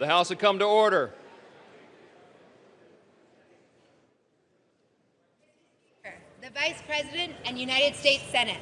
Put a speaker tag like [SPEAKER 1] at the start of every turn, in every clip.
[SPEAKER 1] The House will come to order.
[SPEAKER 2] The Vice President and United States Senate.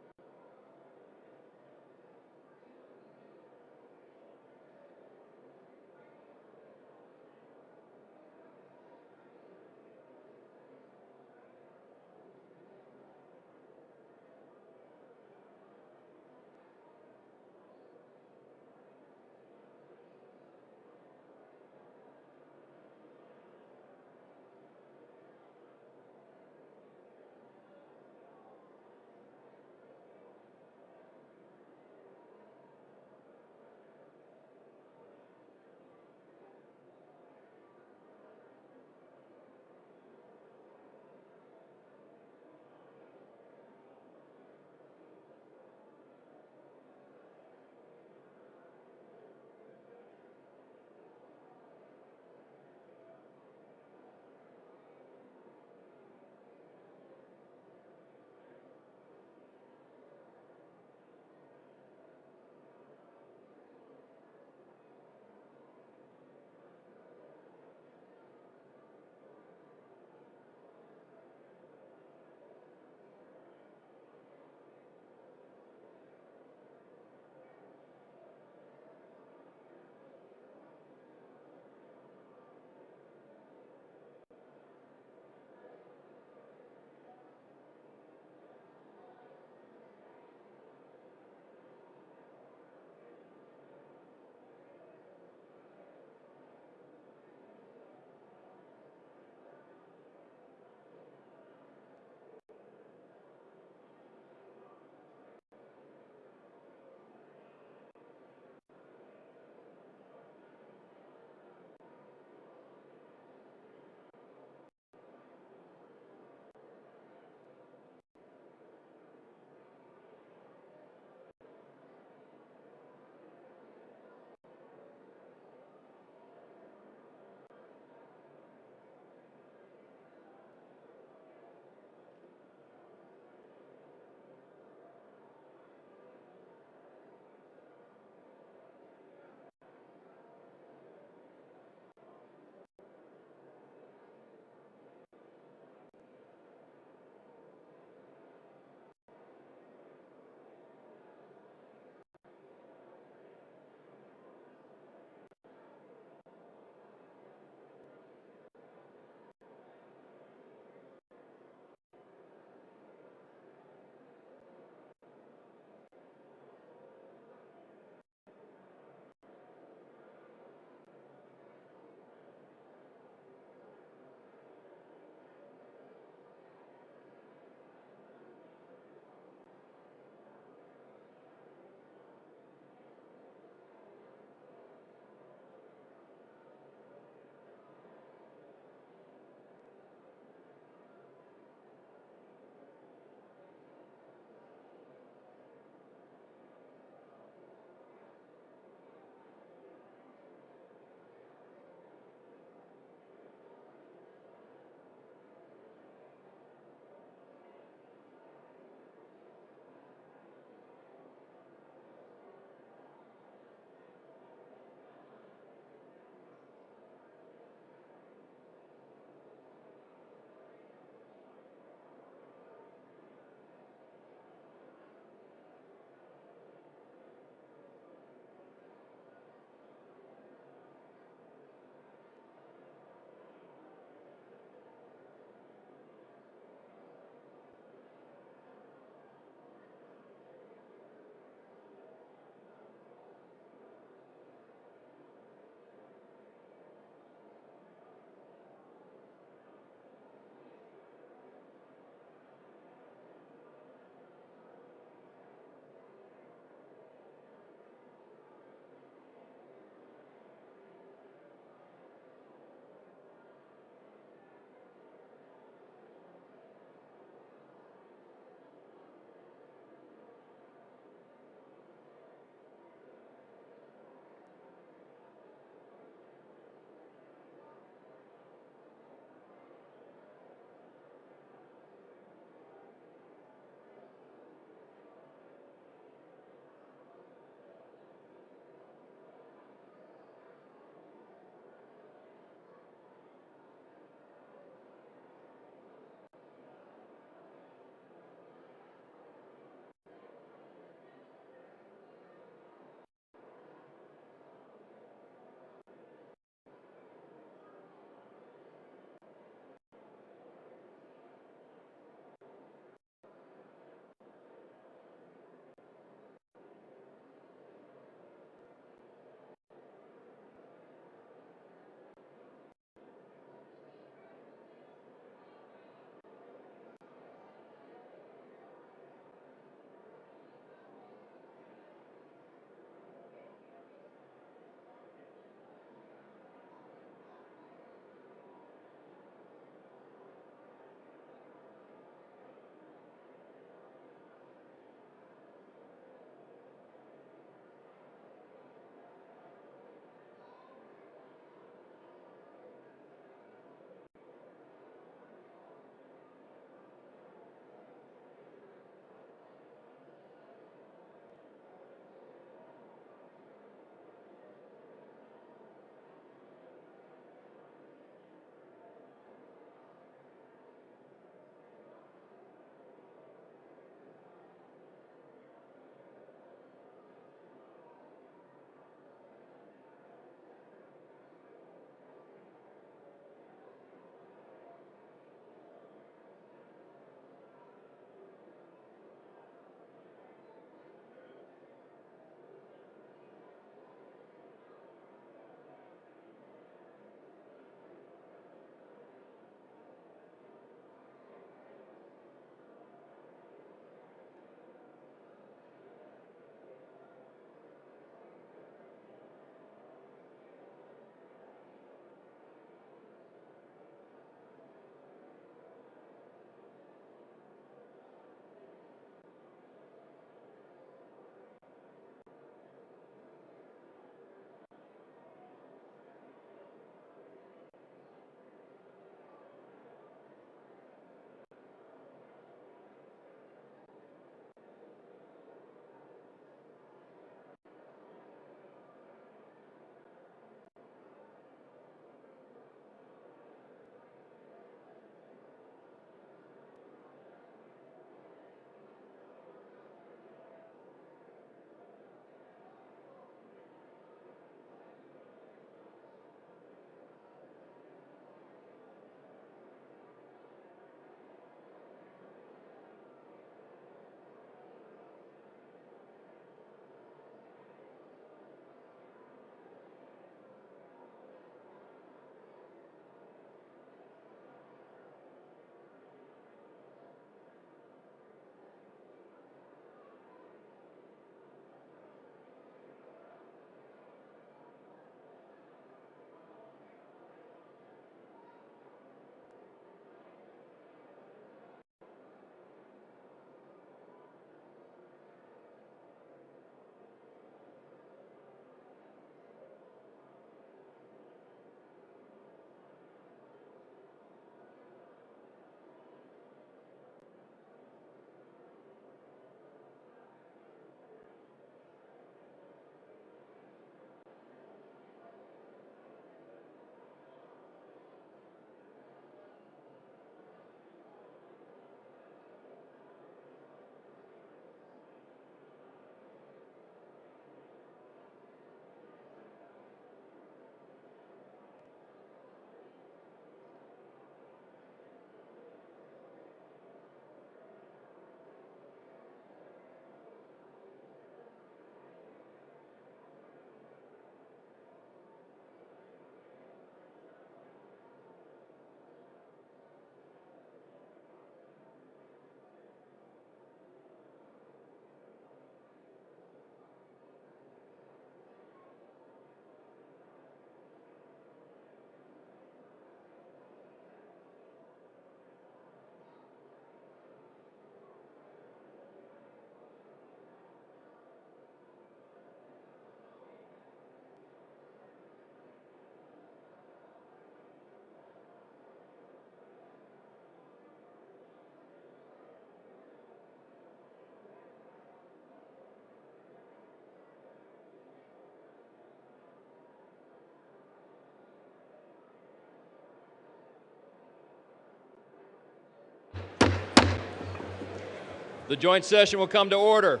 [SPEAKER 1] The joint session will come to order.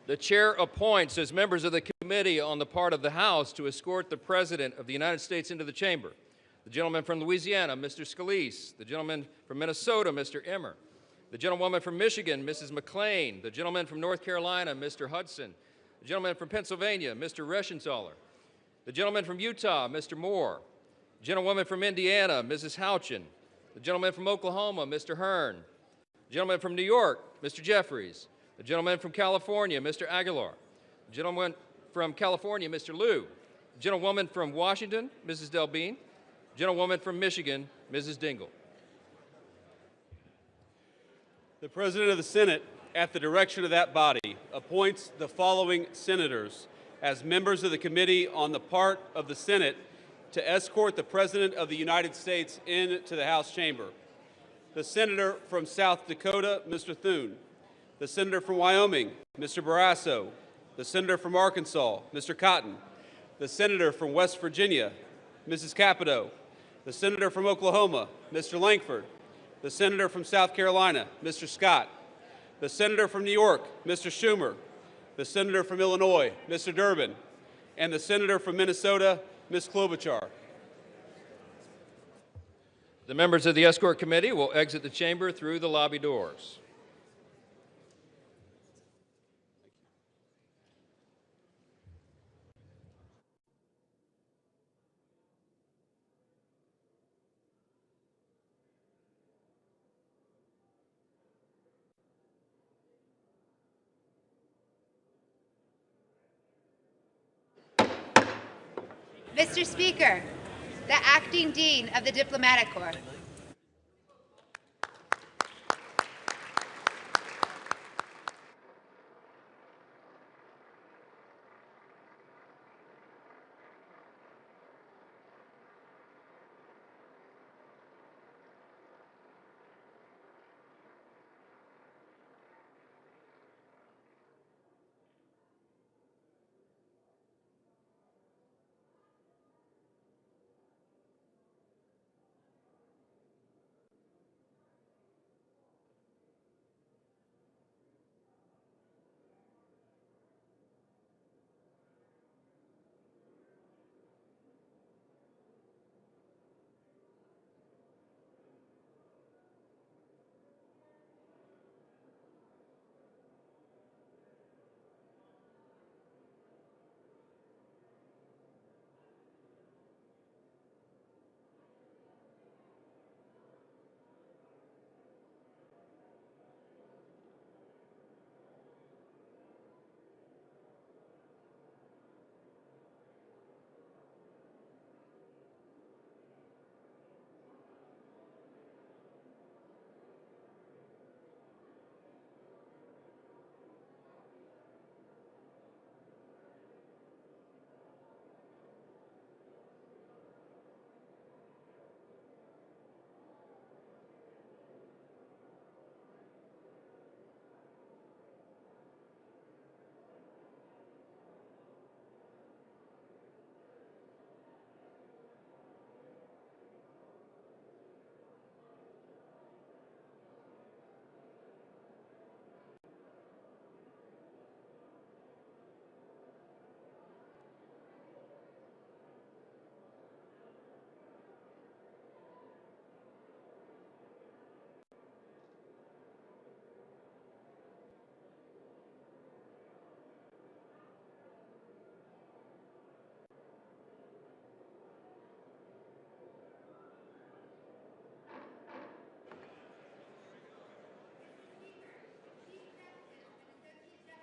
[SPEAKER 1] The chair appoints as members of the committee on the part of the House to escort the President of the United States into the chamber. The gentleman from Louisiana, Mr. Scalise. The gentleman from Minnesota, Mr. Emmer. The gentlewoman from Michigan, Mrs. McClain. The gentleman from North Carolina, Mr. Hudson. The gentleman from Pennsylvania, Mr. Reschenthaler. The gentleman from Utah, Mr. Moore. The gentlewoman from Indiana, Mrs. Houchin. The gentleman from Oklahoma, Mr. Hearn. The gentleman from New York, Mr. Jeffries. The gentleman from California, Mr. Aguilar. The gentleman from California, Mr. Liu. The gentlewoman from Washington, Mrs. Delbene. The gentlewoman from Michigan, Mrs. Dingle.
[SPEAKER 3] The President of the Senate, at the direction of that body, appoints the following senators as members of the committee on the part of the Senate to escort the President of the United States into the House chamber. The Senator from South Dakota, Mr. Thune. The Senator from Wyoming, Mr. Barrasso. The Senator from Arkansas, Mr. Cotton. The Senator from West Virginia, Mrs. Capito. The Senator from Oklahoma, Mr. Langford. The Senator from South Carolina, Mr. Scott. The Senator from New York, Mr. Schumer. The Senator from Illinois, Mr. Durbin. And the Senator from Minnesota, Ms. Klobuchar.
[SPEAKER 1] The members of the Escort Committee will exit the chamber through the lobby doors.
[SPEAKER 2] Mr. Speaker, the Acting Dean of the Diplomatic Corps.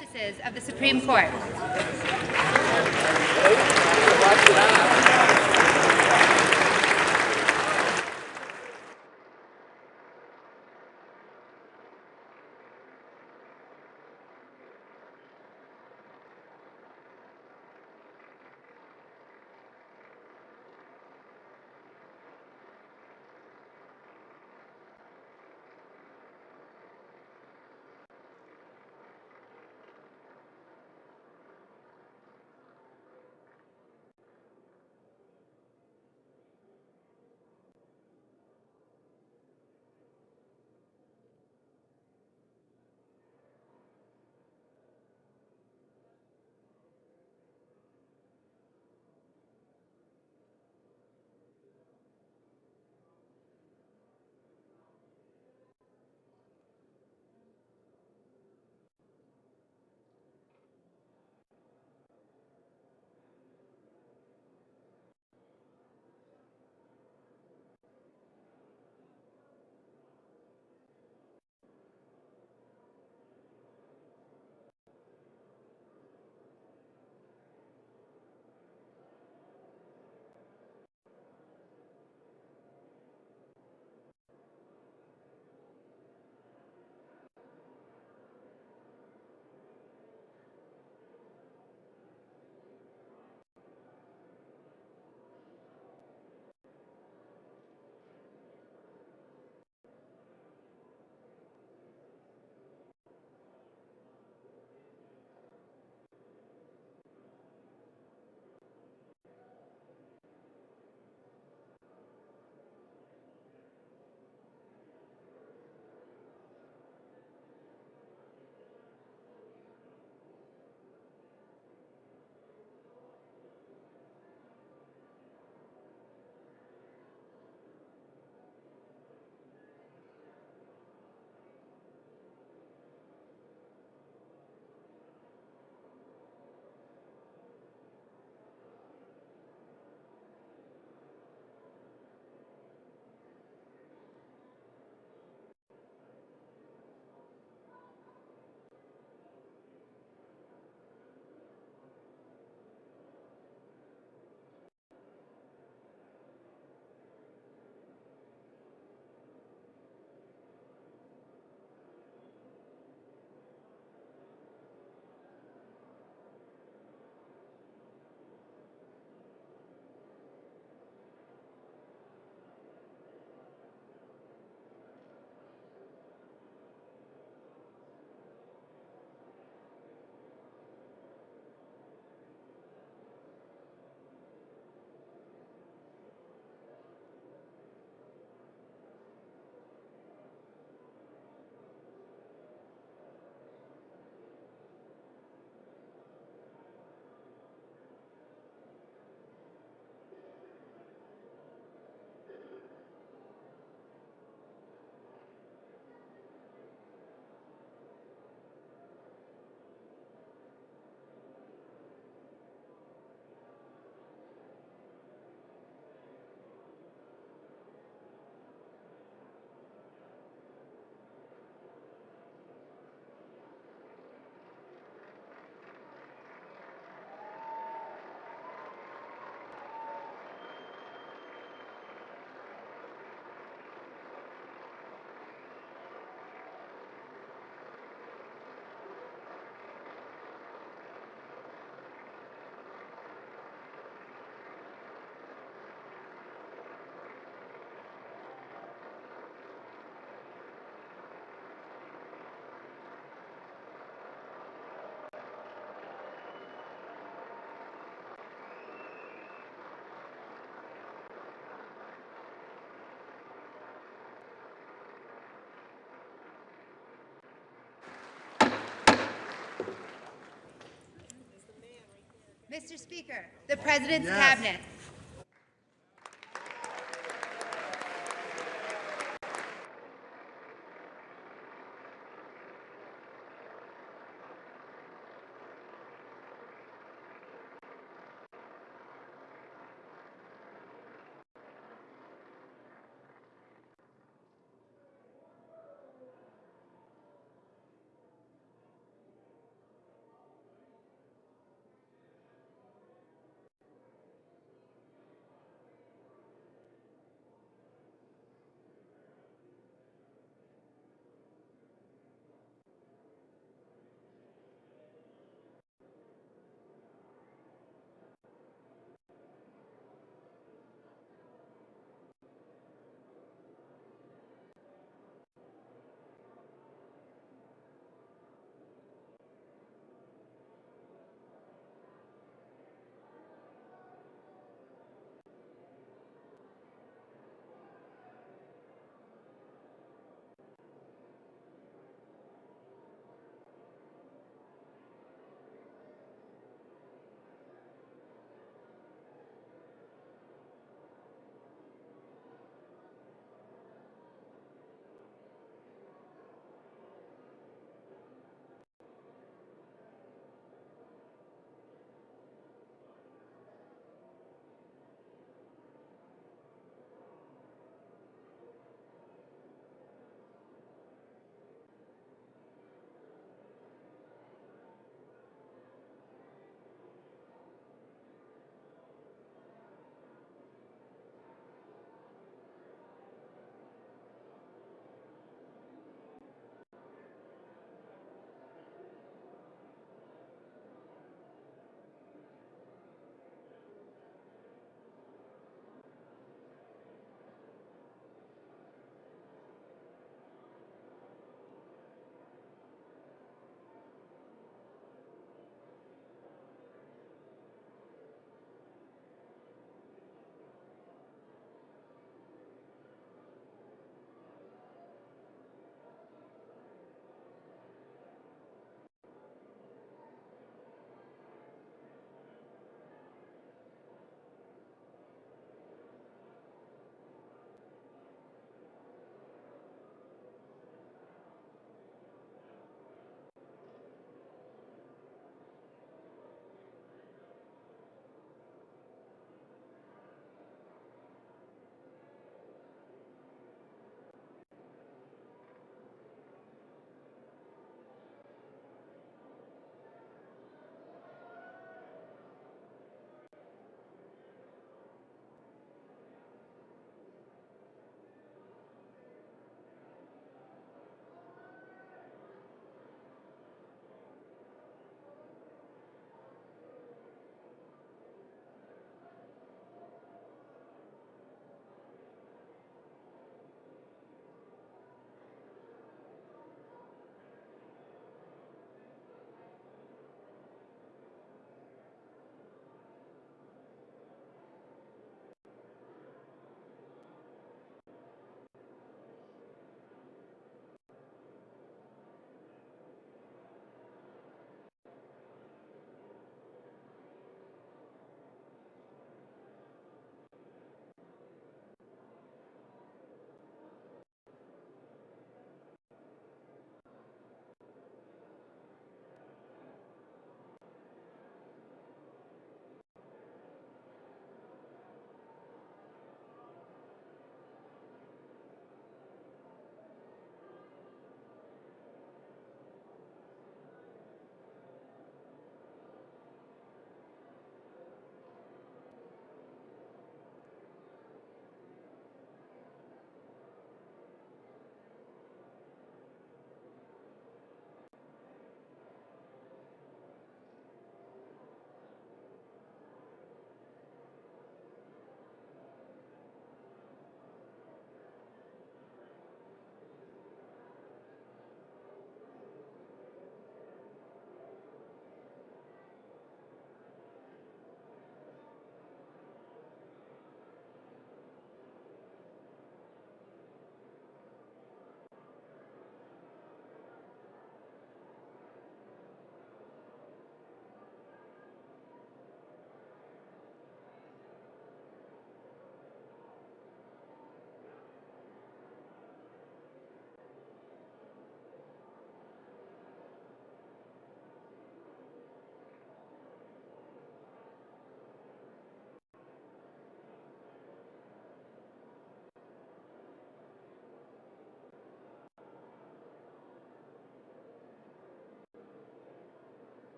[SPEAKER 2] Justices of the Supreme Court. Mr. Speaker, the President's
[SPEAKER 4] Yes.
[SPEAKER 2] Cabinet.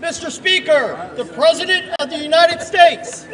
[SPEAKER 4] Mr. Speaker, the President of the United States.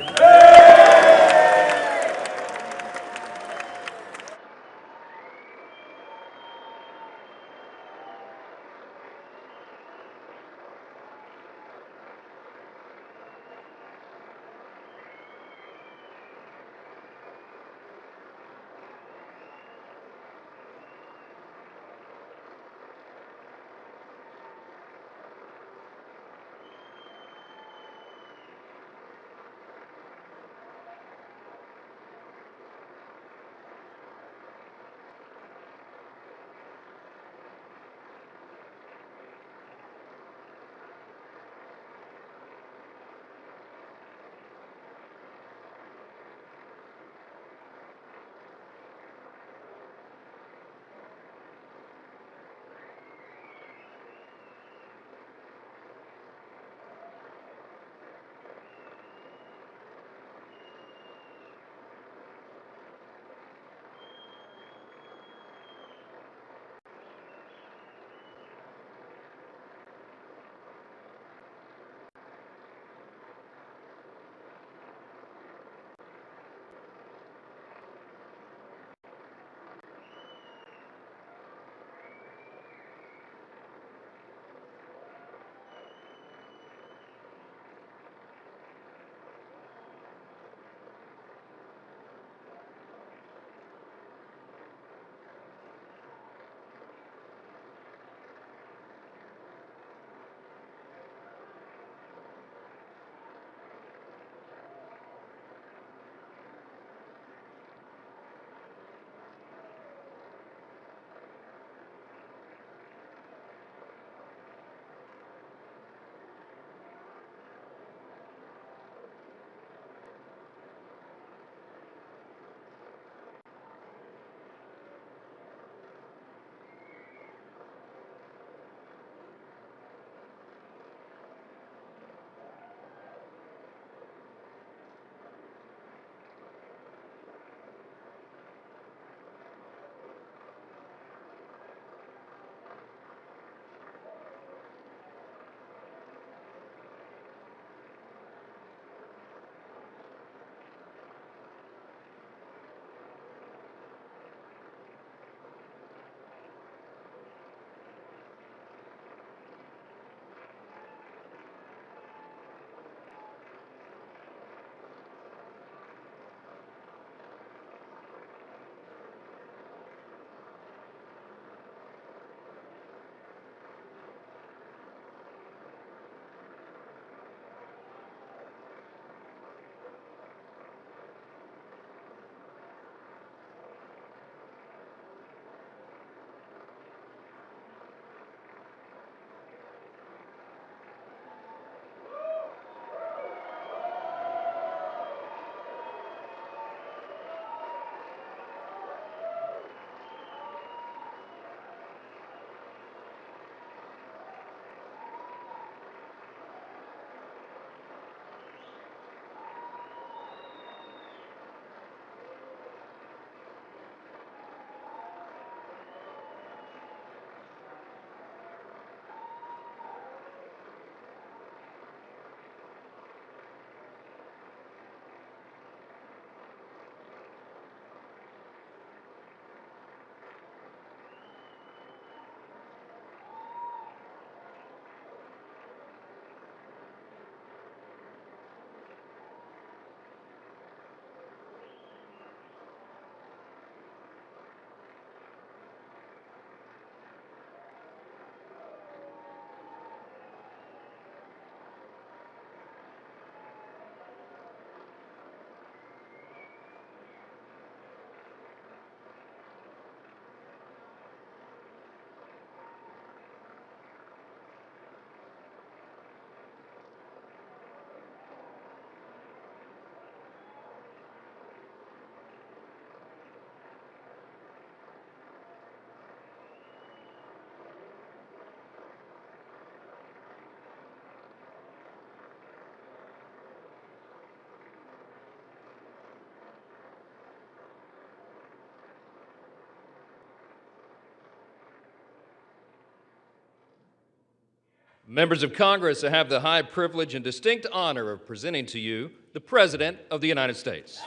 [SPEAKER 1] Members of Congress, I have the high privilege and distinct honor of presenting to you the President of the United States.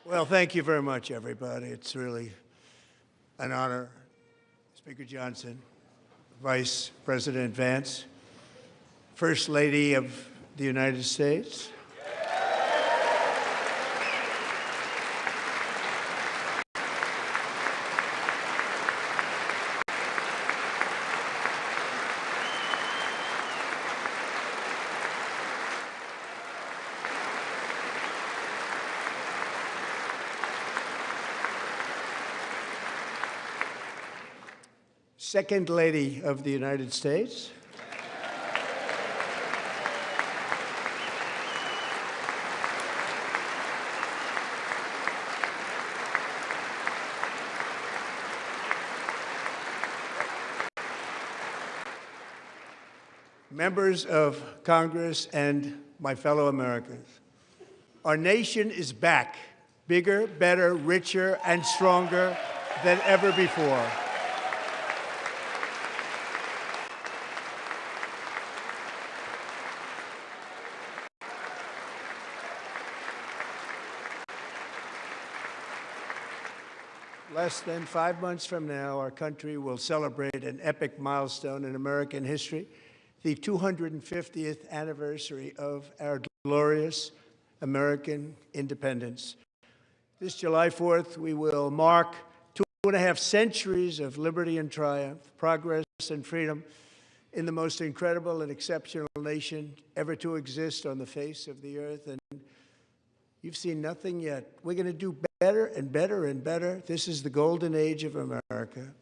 [SPEAKER 5] Well, thank you very much, everybody. It's really an honor. Speaker Johnson, Vice President Vance, First Lady of the United States, Second Lady of the United States, members of Congress, and my fellow Americans. Our nation is back, bigger, better, richer, and stronger than ever before. Less than 5 months from now, our country will celebrate an epic milestone in American history, the 250th anniversary of our glorious American independence. This July 4th, we will mark 2.5 centuries of liberty and triumph, progress and freedom in the most incredible and exceptional nation ever to exist on the face of the earth. And you've seen nothing yet. We're going to do better and better and better. This is the golden age of America.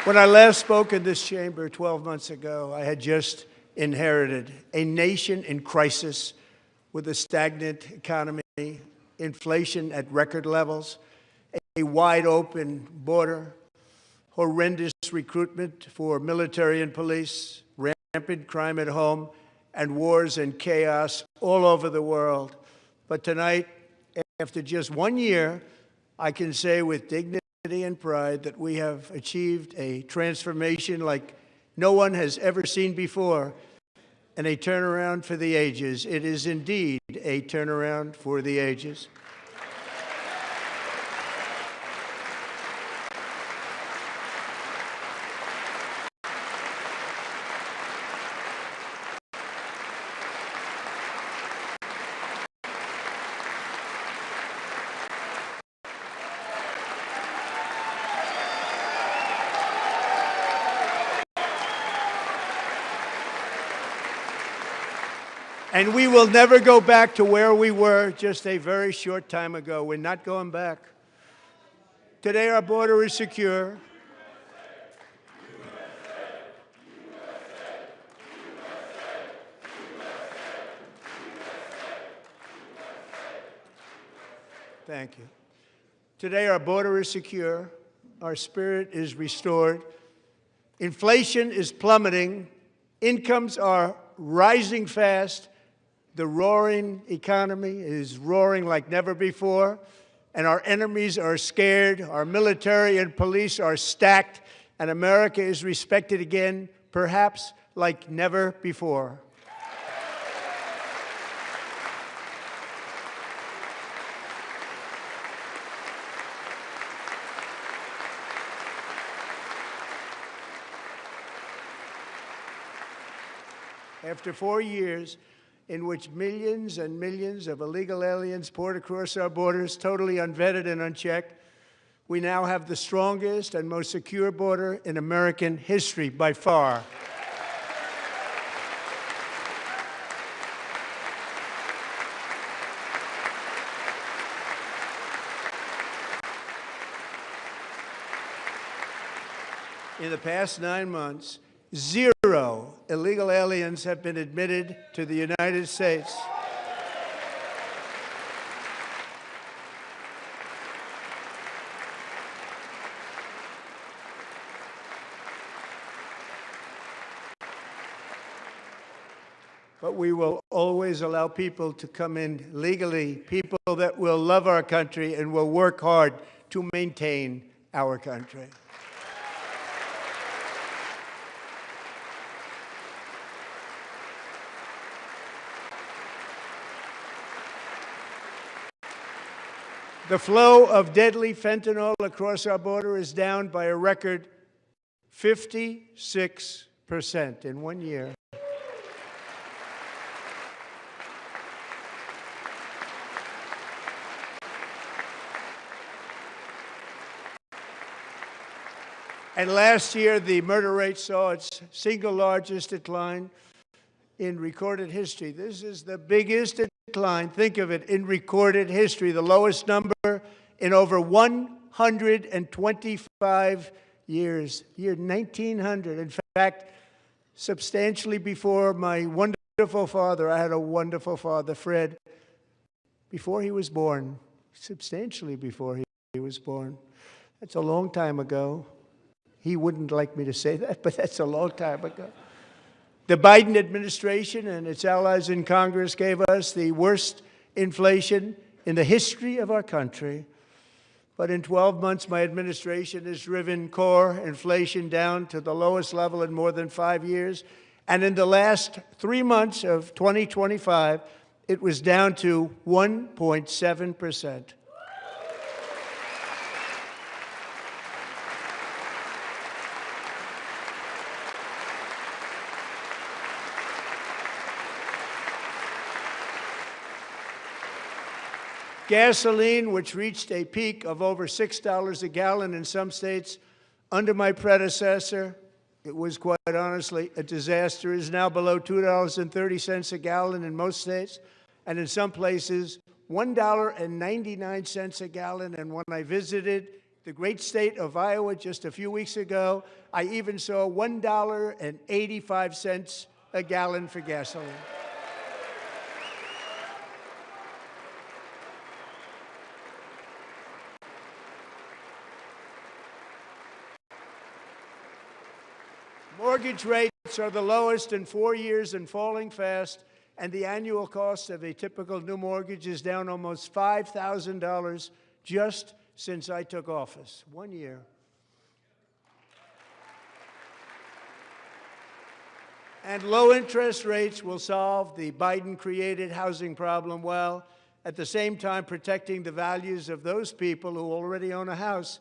[SPEAKER 5] When I last spoke in this chamber 12 months ago, I had just inherited a nation in crisis with a stagnant economy, inflation at record levels, a wide-open border, horrendous recruitment for military and police, rampant crime at home, and wars and chaos all over the world. But tonight, after just 1 year, I can say with dignity and pride that we have achieved a transformation like no one has ever seen before, and a turnaround for the ages. It is indeed a turnaround for the ages. And we will never go back to where we were just a very short time ago. We're not going back. Today, our border is secure. Thank you. Today, our border is secure. Our spirit is restored. Inflation is plummeting. Incomes are rising fast. The roaring economy is roaring like never before, and our enemies are scared, our military and police are stacked, and America is respected again, perhaps like never before. After 4 years, in which millions and millions of illegal aliens poured across our borders, totally unvetted and unchecked, we now have the strongest and most secure border in American history by far. In the past 9 months, 0 illegal aliens have been admitted to the United States. But we will always allow people to come in legally, people that will love our country and will work hard to maintain our country. The flow of deadly fentanyl across our border is down by a record 56% in 1 year. And last year, the murder rate saw its single largest decline in recorded history. This is the biggest decline, think of it, in recorded history, the lowest number in over 125 years, year 1900. In fact, substantially before my wonderful father, I had a wonderful father, Fred, before he was born, substantially before he was born. That's a long time ago. He wouldn't like me to say that, but that's a long time ago. The Biden administration and its allies in Congress gave us the worst inflation in the history of our country. But in 12 months, my administration has driven core inflation down to the lowest level in more than 5 years. And in the last 3 months of 2025, it was down to 1.7%. Gasoline, which reached a peak of over $6 a gallon in some states under my predecessor, it was quite honestly a disaster, is now below $2.30 a gallon in most states, and in some places, $1.99 a gallon. And when I visited the great state of Iowa just a few weeks ago, I even saw $1.85 a gallon for gasoline. Mortgage rates are the lowest in 4 years and falling fast, and the annual cost of a typical new mortgage is down almost $5,000 just since I took office. 1 year. And low interest rates will solve the Biden-created housing problem while at the same time protecting the values of those people who already own a house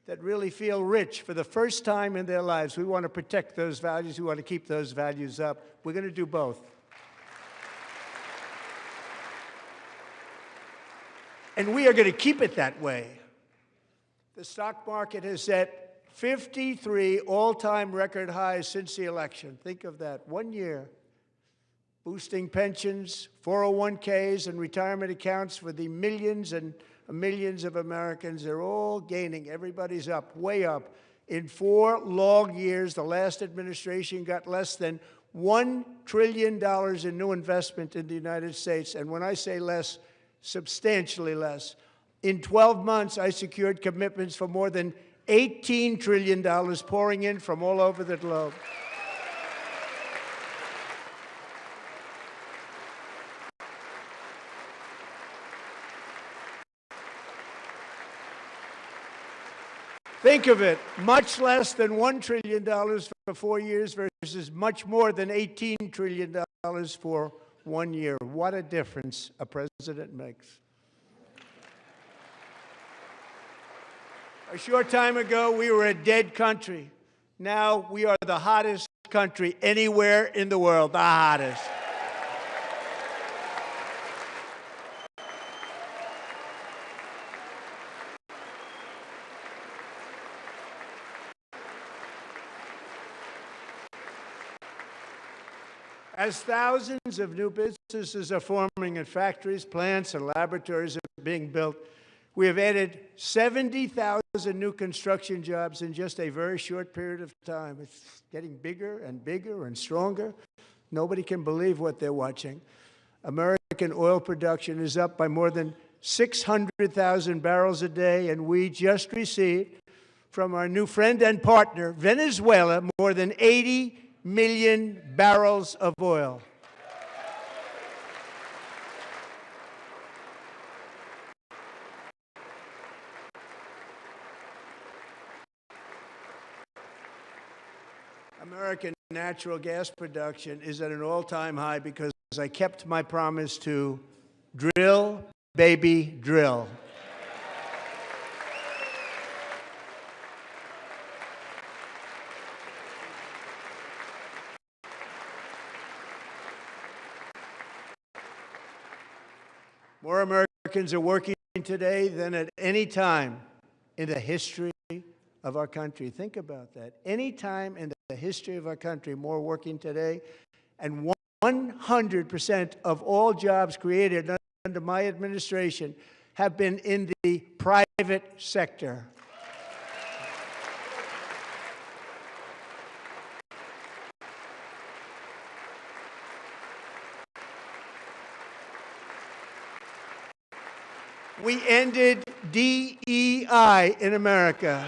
[SPEAKER 5] that really feel rich for the first time in their lives. We want to protect those values. We want to keep those values up. We're going to do both. And we are going to keep it that way. The stock market has set 53 all-time record highs since the election. Think of that, 1 year. Boosting pensions, 401ks, and retirement accounts for the millions and millions of Americans. They're all gaining. Everybody's up, way up. In 4 long years, the last administration got less than $1 trillion in new investment in the United States. And when I say less, substantially less. In 12 months, I secured commitments for more than $18 trillion pouring in from all over the globe. Think of it, much less than $1 trillion for 4 years versus much more than $18 trillion for 1 year. What a difference a president makes. A short time ago, we were a dead country. Now we are the hottest country anywhere in the world, the hottest. As thousands of new businesses are forming and factories, plants, and laboratories are being built, we have added 70,000 4,000 new construction jobs in just a very short period of time. It's getting bigger and bigger and stronger. Nobody can believe what they're watching. American oil production is up by more than 600,000 barrels a day, and we just received from our new friend and partner, Venezuela, more than 80 million barrels of oil. American natural gas production is at an all-time high because I kept my promise to drill, baby, drill. More Americans are working today than at any time in the history of our country. Think about that. Any time in the history of our country, more working today, and 100% of all jobs created under my administration have been in the private sector. We ended DEI in America.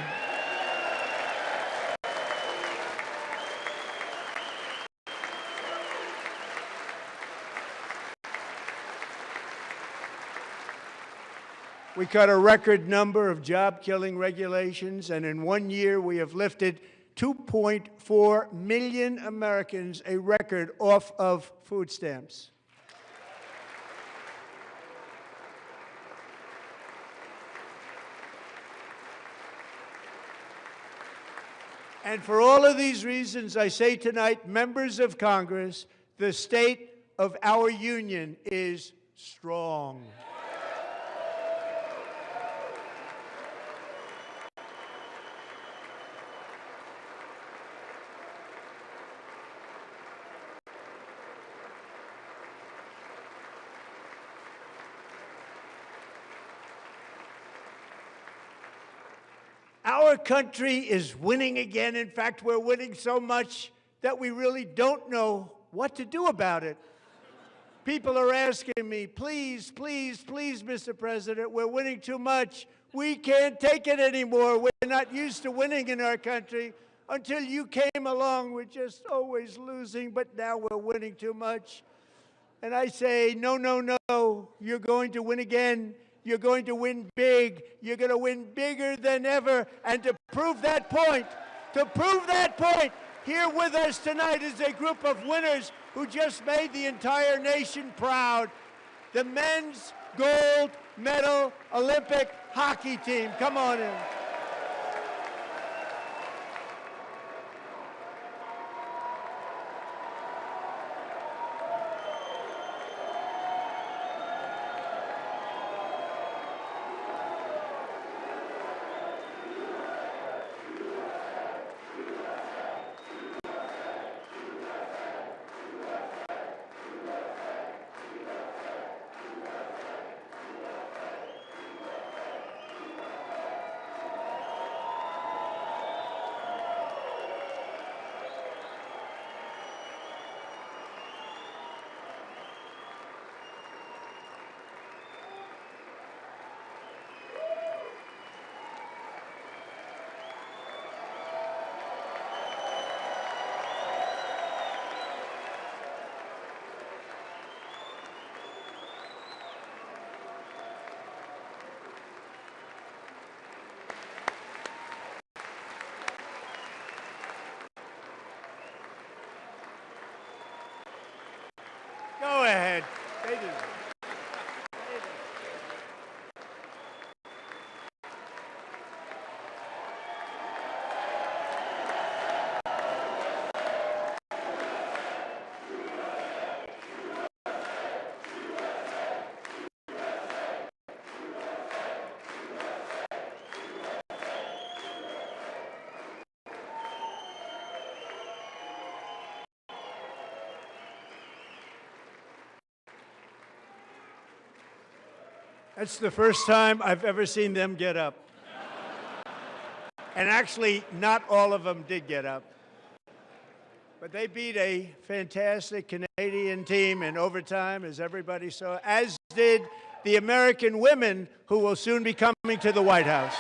[SPEAKER 5] We cut a record number of job-killing regulations, and in 1 year we have lifted 2.4 million Americans, a record, off of food stamps. And for all of these reasons, I say tonight, members of Congress, the state of our union is strong. Our country is winning again. In fact, we're winning so much that we really don't know what to do about it. People are asking me, please, please, please, Mr. President, we're winning too much. We can't take it anymore. We're not used to winning in our country. Until you came along, we're just always losing, but now we're winning too much. And I say, no, no, no, you're going to win again. You're going to win big. You're going to win bigger than ever. And to prove that point, here with us tonight is a group of winners who just made the entire nation proud. The men's gold medal Olympic hockey team. Come on in. Go ahead. They do. That's the first time I've ever seen them get up. And actually, not all of them did get up. But they beat a fantastic Canadian team in overtime, as everybody saw, as did the American women who will soon be coming to the White House.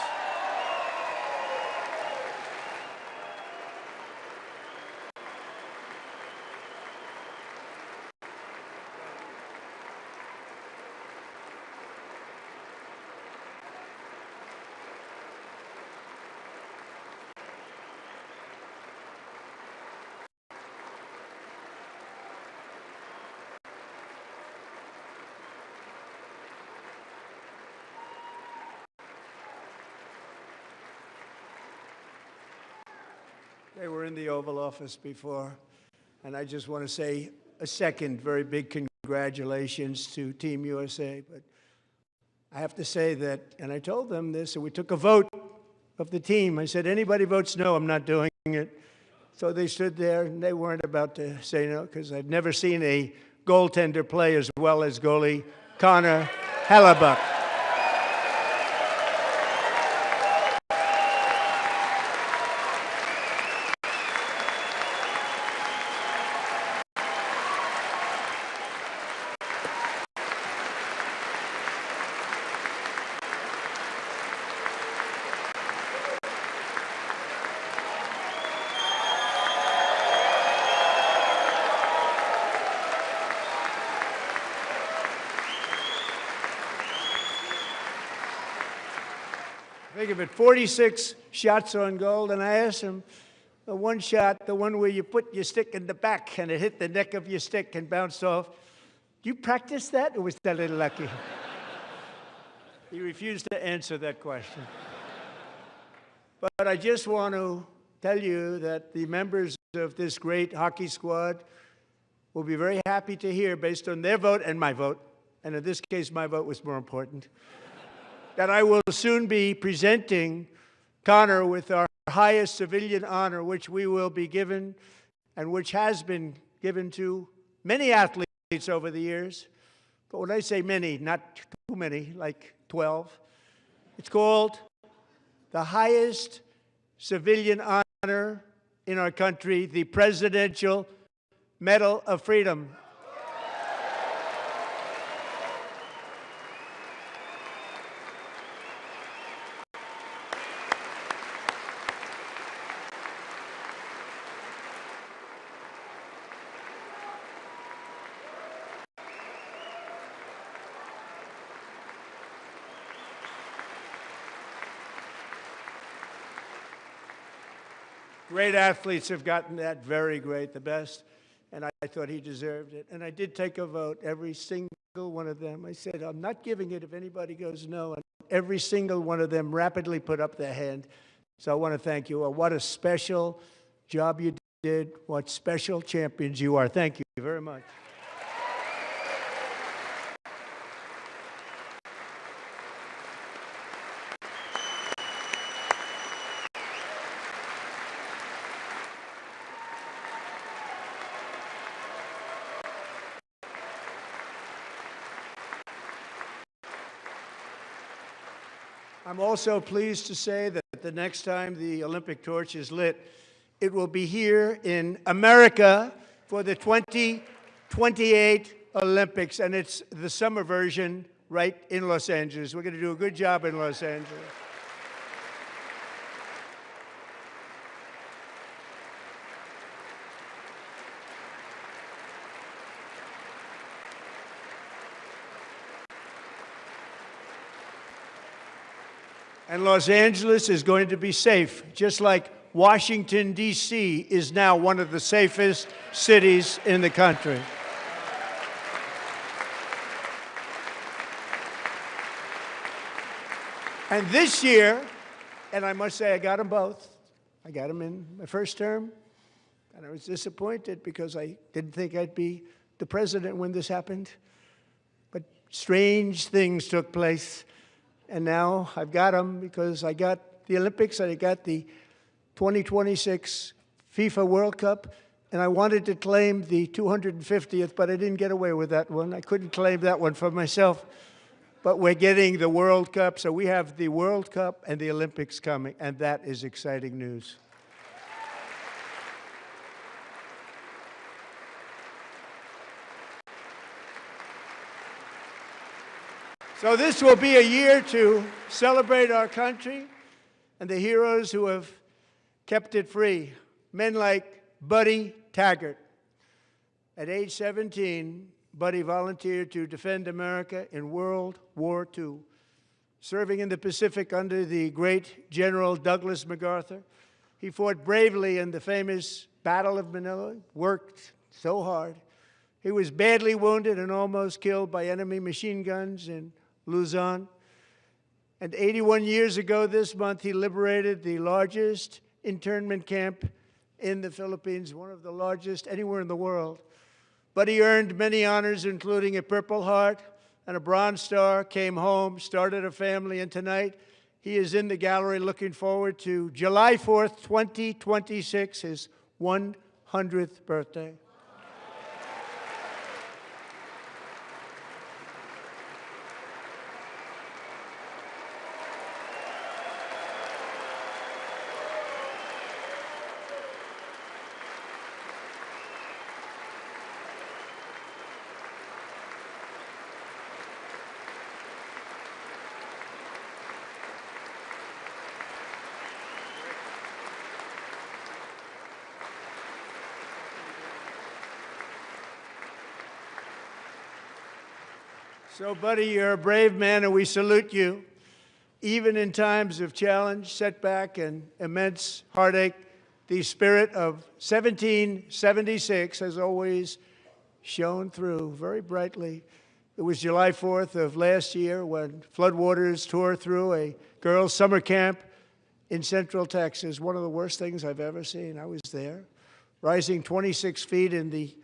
[SPEAKER 5] They were in the Oval Office before, and I just want to say a second very big congratulations to Team USA. But I have to say that, and I told them this, and we took a vote of the team. I said, anybody votes no, I'm not doing it. So they stood there, and they weren't about to say no, because I've never seen a goaltender play as well as goalie Connor Hellebuck. Think of it, 46 shots on goal, and I asked him, the one shot, the one where you put your stick in the back and it hit the neck of your stick and bounced off, do you practice that, or was that a little lucky? He refused to answer that question. But I just want to tell you that the members of this great hockey squad will be very happy to hear, based on their vote and my vote, and in this case my vote was more important, that I will soon be presenting Connor with our highest civilian honor, which we will be given, and which has been given to many athletes over the years. But when I say many, not too many, like 12, it's called the highest civilian honor in our country, the Presidential Medal of Freedom. Great athletes have gotten that, very great, the best, and I thought he deserved it. And I did take a vote, every single one of them. I said, I'm not giving it if anybody goes no, and every single one of them rapidly put up their hand. So I want to thank you. What a special job you did. What special champions you are. Thank you very much. I'm also pleased to say that the next time the Olympic torch is lit, it will be here in America for the 2028 Olympics, and it's the summer version right in Los Angeles. We're going to do a good job in Los Angeles. And Los Angeles is going to be safe, just like Washington, D.C. is now one of the safest cities in the country. And this year, and I must say I got them both. I got them in my first term, and I was disappointed because I didn't think I'd be the president when this happened. But strange things took place. And now I've got them because I got the Olympics and I got the 2026 FIFA World Cup, and I wanted to claim the 250th, but I didn't get away with that one. I couldn't claim that one for myself. but we're getting the World Cup. So we have the World Cup and the Olympics coming, and that is exciting news. So this will be a year to celebrate our country and the heroes who have kept it free. Men like Buddy Taggart. At age 17, Buddy volunteered to defend America in World War II, serving in the Pacific under the great General Douglas MacArthur. He fought bravely in the famous Battle of Manila, worked so hard. He was badly wounded and almost killed by enemy machine guns in Luzon. And 81 years ago this month, he liberated the largest internment camp in the Philippines, one of the largest anywhere in the world. But he earned many honors, including a Purple Heart and a Bronze Star, came home, started a family, and tonight he is in the gallery looking forward to July 4th, 2026, his 100th birthday. So, Buddy, you're a brave man, and we salute you. Even in times of challenge, setback, and immense heartache, the spirit of 1776 has always shone through very brightly. It was July 4th of last year when floodwaters tore through a girls' summer camp in Central Texas, one of the worst things I've ever seen. I was there, rising 26 feet in the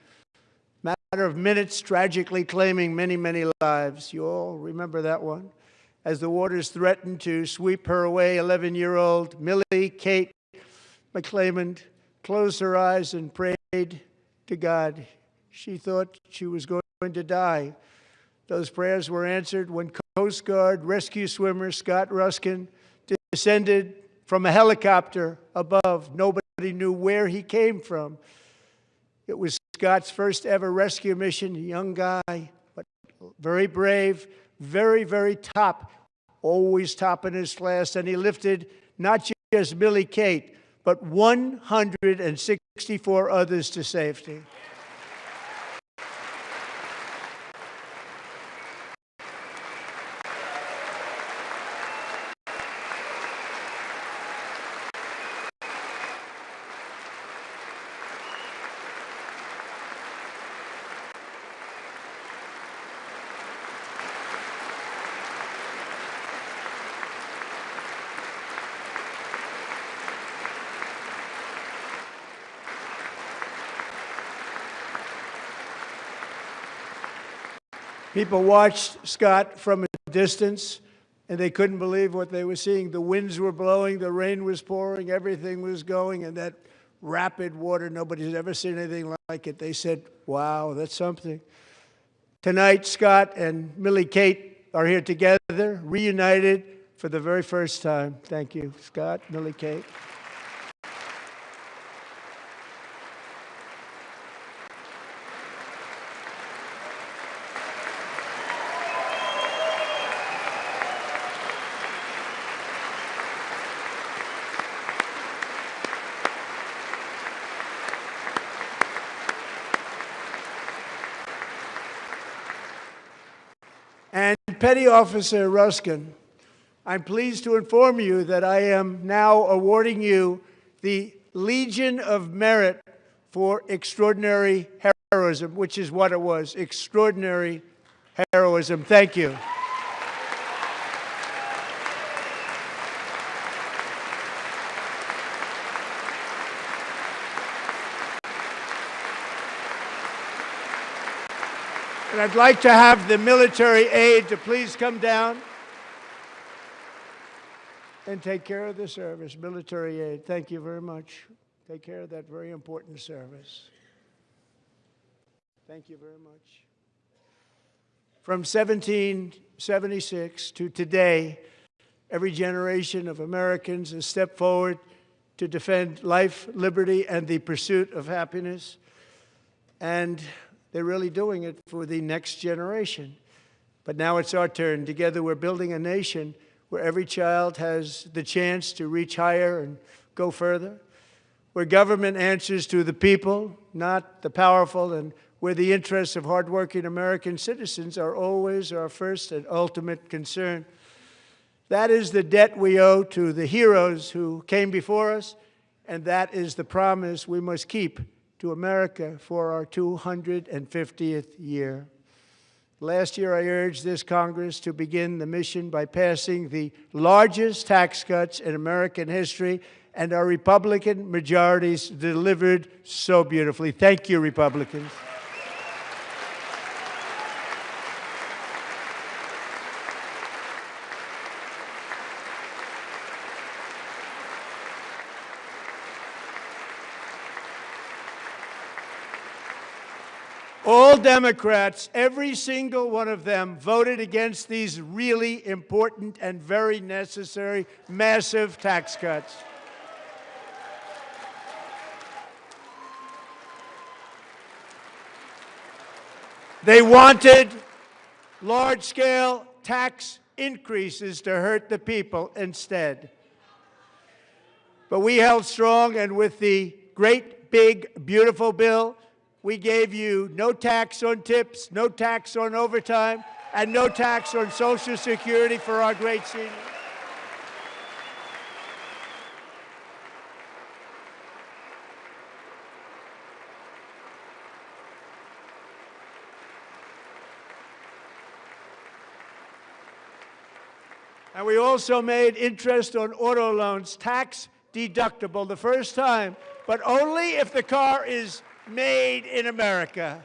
[SPEAKER 5] matter of minutes, tragically claiming many, many lives. You all remember that one? As the waters threatened to sweep her away, 11-year-old Millie Kate McClelland closed her eyes and prayed to God. She thought she was going to die. Those prayers were answered when Coast Guard rescue swimmer Scott Ruskin descended from a helicopter above. Nobody knew where he came from. It was Scott's first ever rescue mission, a young guy, but very brave, very, very top, always top in his class. And he lifted not just Millie Kate, but 164 others to safety. People watched Scott from a distance, and they couldn't believe what they were seeing. The winds were blowing, the rain was pouring, everything was going, and that rapid water, nobody's ever seen anything like it. They said, wow, that's something. Tonight, Scott and Millie Kate are here together, reunited for the very first time. Thank you, Scott, Millie Kate. And Petty Officer Ruskin, I'm pleased to inform you that I am now awarding you the Legion of Merit for extraordinary heroism, which is what it was, extraordinary heroism. Thank you. And I'd like to have the military aide to please come down and take care of the service. Military aide, thank you very much. Take care of that very important service. Thank you very much. From 1776 to today, every generation of Americans has stepped forward to defend life, liberty, and the pursuit of happiness. And they're really doing it for the next generation. But now it's our turn. Together we're building a nation where every child has the chance to reach higher and go further, where government answers to the people, not the powerful, and where the interests of hardworking American citizens are always our first and ultimate concern. That is the debt we owe to the heroes who came before us, and that is the promise we must keep to America for our 250th year. Last year, I urged this Congress to begin the mission by passing the largest tax cuts in American history, and our Republican majorities delivered so beautifully. Thank you, Republicans. All Democrats, every single one of them, voted against these really important and very necessary massive tax cuts. They wanted large-scale tax increases to hurt the people instead. But we held strong, and with the great, big, beautiful bill, we gave you no tax on tips, no tax on overtime, and no tax on Social Security for our great seniors. And we also made interest on auto loans tax deductible the first time, but only if the car is made in America.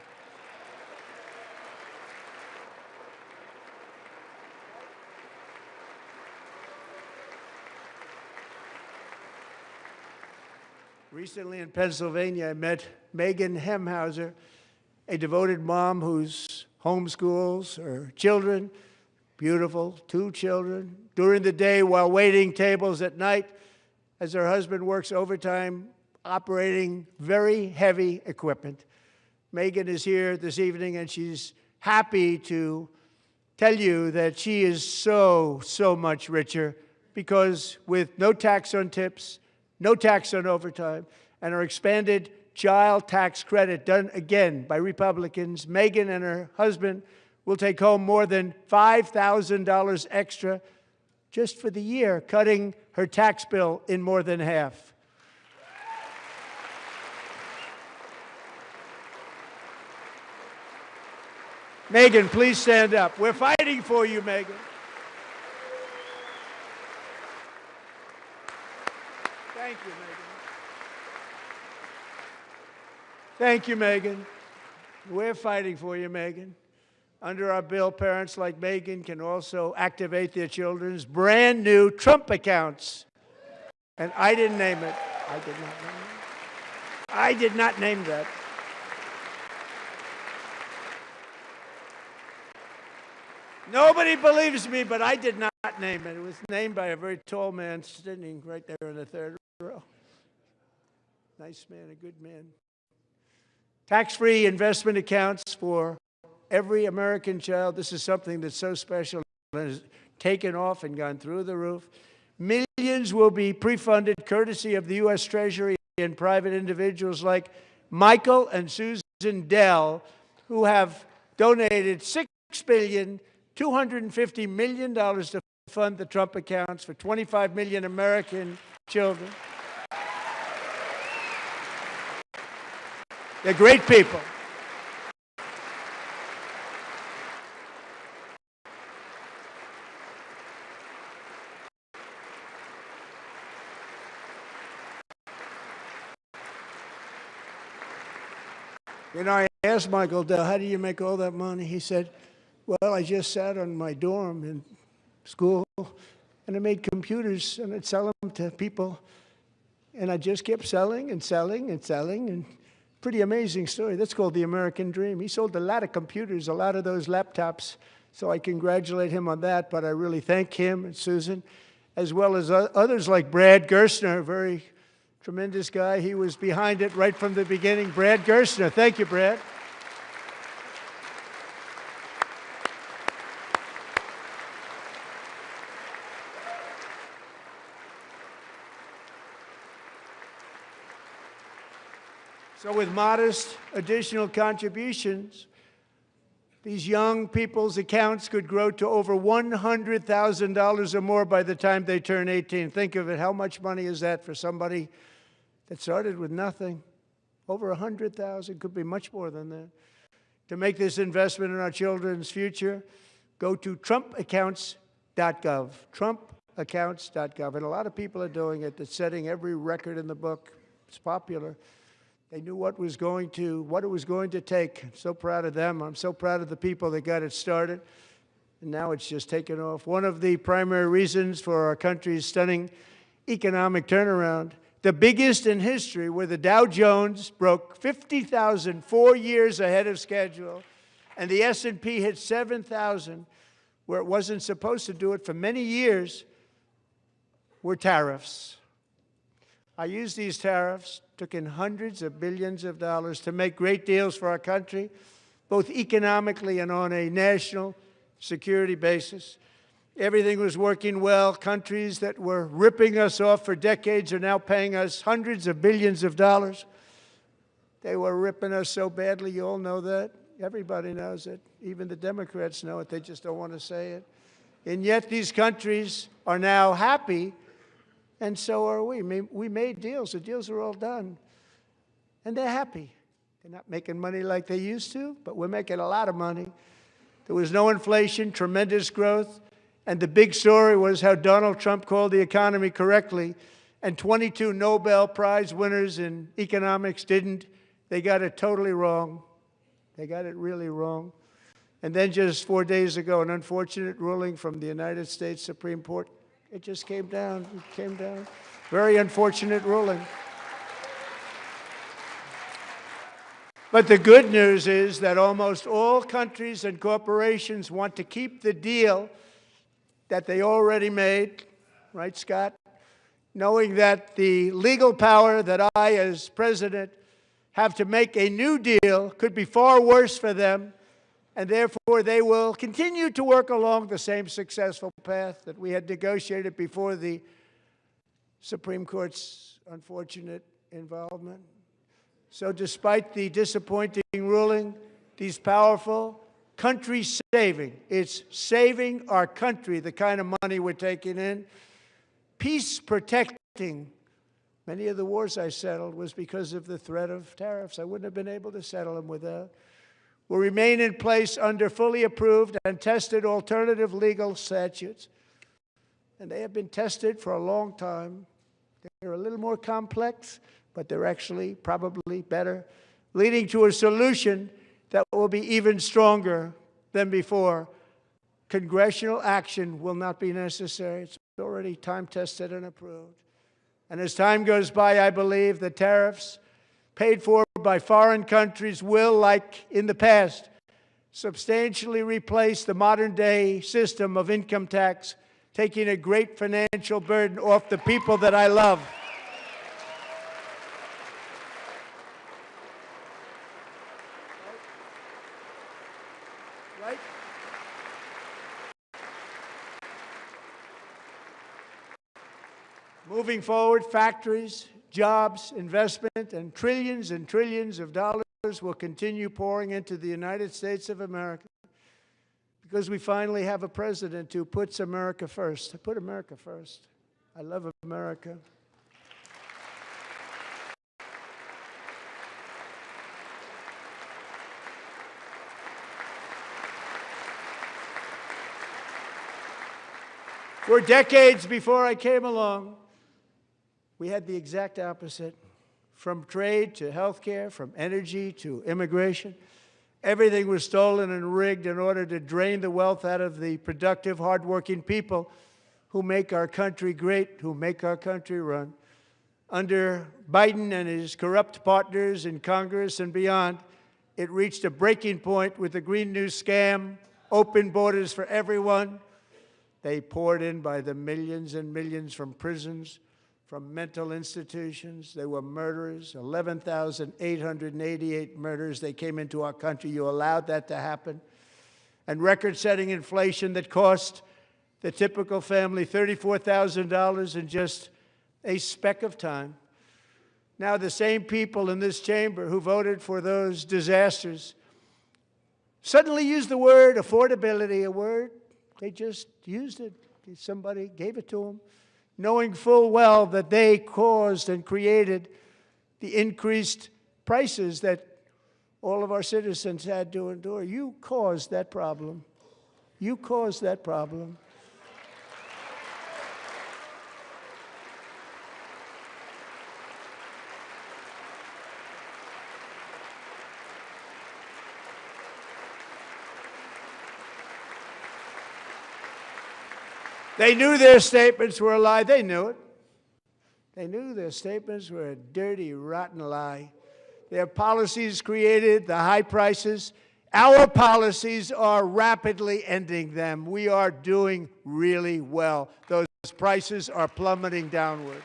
[SPEAKER 5] Recently in Pennsylvania, I met Megan Hemhauser, a devoted mom who's homeschools her children, beautiful, 2 children, during the day while waiting tables at night as her husband works overtime operating very heavy equipment. Megan is here this evening, and she's happy to tell you that she is so much richer because with no tax on tips, no tax on overtime, and our expanded child tax credit done again by Republicans, Megan and her husband will take home more than $5,000 extra just for the year, cutting her tax bill in more than half. Megan, please stand up. We're fighting for you, Megan. Thank you, Megan. Thank you, Megan. We're fighting for you, Megan. Under our bill, parents like Megan can also activate their children's brand new Trump accounts. And I didn't name it. I did not name it. I did not name that. Nobody believes me, but I did not name it. It was named by a very tall man sitting right there in the third row. Nice man, a good man. Tax-free investment accounts for every American child. This is something that's so special and has taken off and gone through the roof. Millions will be pre-funded courtesy of the U.S. Treasury and private individuals like Michael and Susan Dell, who have donated $6.25 billion to fund the Trump accounts for 25 million American children. They're great people. You know, I asked Michael Dell, how do you make all that money? He said, well, I just sat on my dorm in school, and I made computers, and I'd sell them to people. And I just kept selling and selling and selling, and pretty amazing story. That's called the American dream. He sold a lot of computers, a lot of those laptops So I congratulate him on that, but I really thank him and Susan, as well as others like Brad Gerstner, a very tremendous guy. He was behind it right from the beginning. Brad Gerstner. Thank you, Brad. So with modest additional contributions, these young people's accounts could grow to over $100,000 or more by the time they turn 18. Think of it. How much money is that for somebody that started with nothing? Over 100,000, could be much more than that. To make this investment in our children's future, go to trumpaccounts.gov, trumpaccounts.gov. And a lot of people are doing it. It's setting every record in the book. It's popular. They knew what it was going to take. I'm so proud of them. I'm so proud of the people that got it started. And now it's just taken off. One of the primary reasons for our country's stunning economic turnaround, the biggest in history, where the Dow Jones broke 50,000 4 years ahead of schedule, and the S&P hit 7,000, where it wasn't supposed to do it for many years, were tariffs. I used these tariffs, took in hundreds of billions of dollars to make great deals for our country, both economically and on a national security basis. Everything was working well. Countries that were ripping us off for decades are now paying us hundreds of billions of dollars. They were ripping us so badly, you all know that. Everybody knows it. Even the Democrats know it. They just don't want to say it. And yet these countries are now happy, and so are we. We made deals. The deals are all done. And they're happy. They're not making money like they used to, but we're making a lot of money. There was no inflation, tremendous growth. And the big story was how Donald Trump called the economy correctly, and 22 Nobel Prize winners in economics didn't. They got it totally wrong. They got it really wrong. And then just 4 days ago, an unfortunate ruling from the United States Supreme Court. It just came down. It came down. Very unfortunate ruling. But the good news is that almost all countries and corporations want to keep the deal that they already made, right, Scott? Knowing that the legal power that I, as president, have to make a new deal could be far worse for them, and therefore they will continue to work along the same successful path that we had negotiated before the Supreme Court's unfortunate involvement. So despite the disappointing ruling, these powerful country-saving, it's saving our country, the kind of money we're taking in, peace-protecting. Many of the wars I settled was because of the threat of tariffs. I wouldn't have been able to settle them without. Will remain in place under fully approved and tested alternative legal statutes. And they have been tested for a long time. They're a little more complex, but they're actually probably better, leading to a solution that will be even stronger than before. Congressional action will not be necessary. It's already time-tested and approved. And as time goes by, I believe the tariffs paid for by foreign countries will, like in the past, substantially replace the modern-day system of income tax, taking a great financial burden off the people that I love. Right? Moving forward, factories, jobs, investment, and trillions of dollars will continue pouring into the United States of America because we finally have a president who puts America first. I put America first. I love America. For decades before I came along, we had the exact opposite. From trade to healthcare, from energy to immigration, everything was stolen and rigged in order to drain the wealth out of the productive, hardworking people who make our country great, who make our country run. Under Biden and his corrupt partners in Congress and beyond, it reached a breaking point with the Green New scam open borders for everyone. They poured in by the millions and millions from prisons, from mental institutions. They were murderers, 11,888 murders. They came into our country. You allowed that to happen. And record-setting inflation that cost the typical family $34,000 in just a speck of time. Now the same people in this chamber who voted for those disasters suddenly used the word affordability, a word, they just used it. Somebody gave it to them, knowing full well that they caused and created the increased prices that all of our citizens had to endure. You caused that problem. You caused that problem. They knew their statements were a lie. They knew it. They knew their statements were a dirty, rotten lie. Their policies created the high prices. Our policies are rapidly ending them. We are doing really well. Those prices are plummeting downward.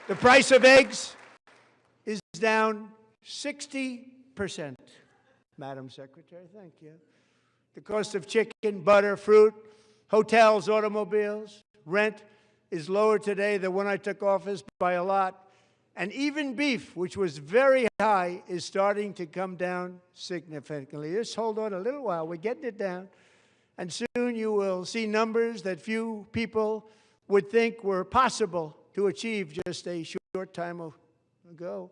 [SPEAKER 5] The price of eggs is down 60%, Madam Secretary, thank you. The cost of chicken, butter, fruit, hotels, automobiles, rent is lower today than when I took office by a lot. And even beef, which was very high, is starting to come down significantly. Just hold on a little while. We're getting it down. And soon you will see numbers that few people would think were possible to achieve just a short time ago.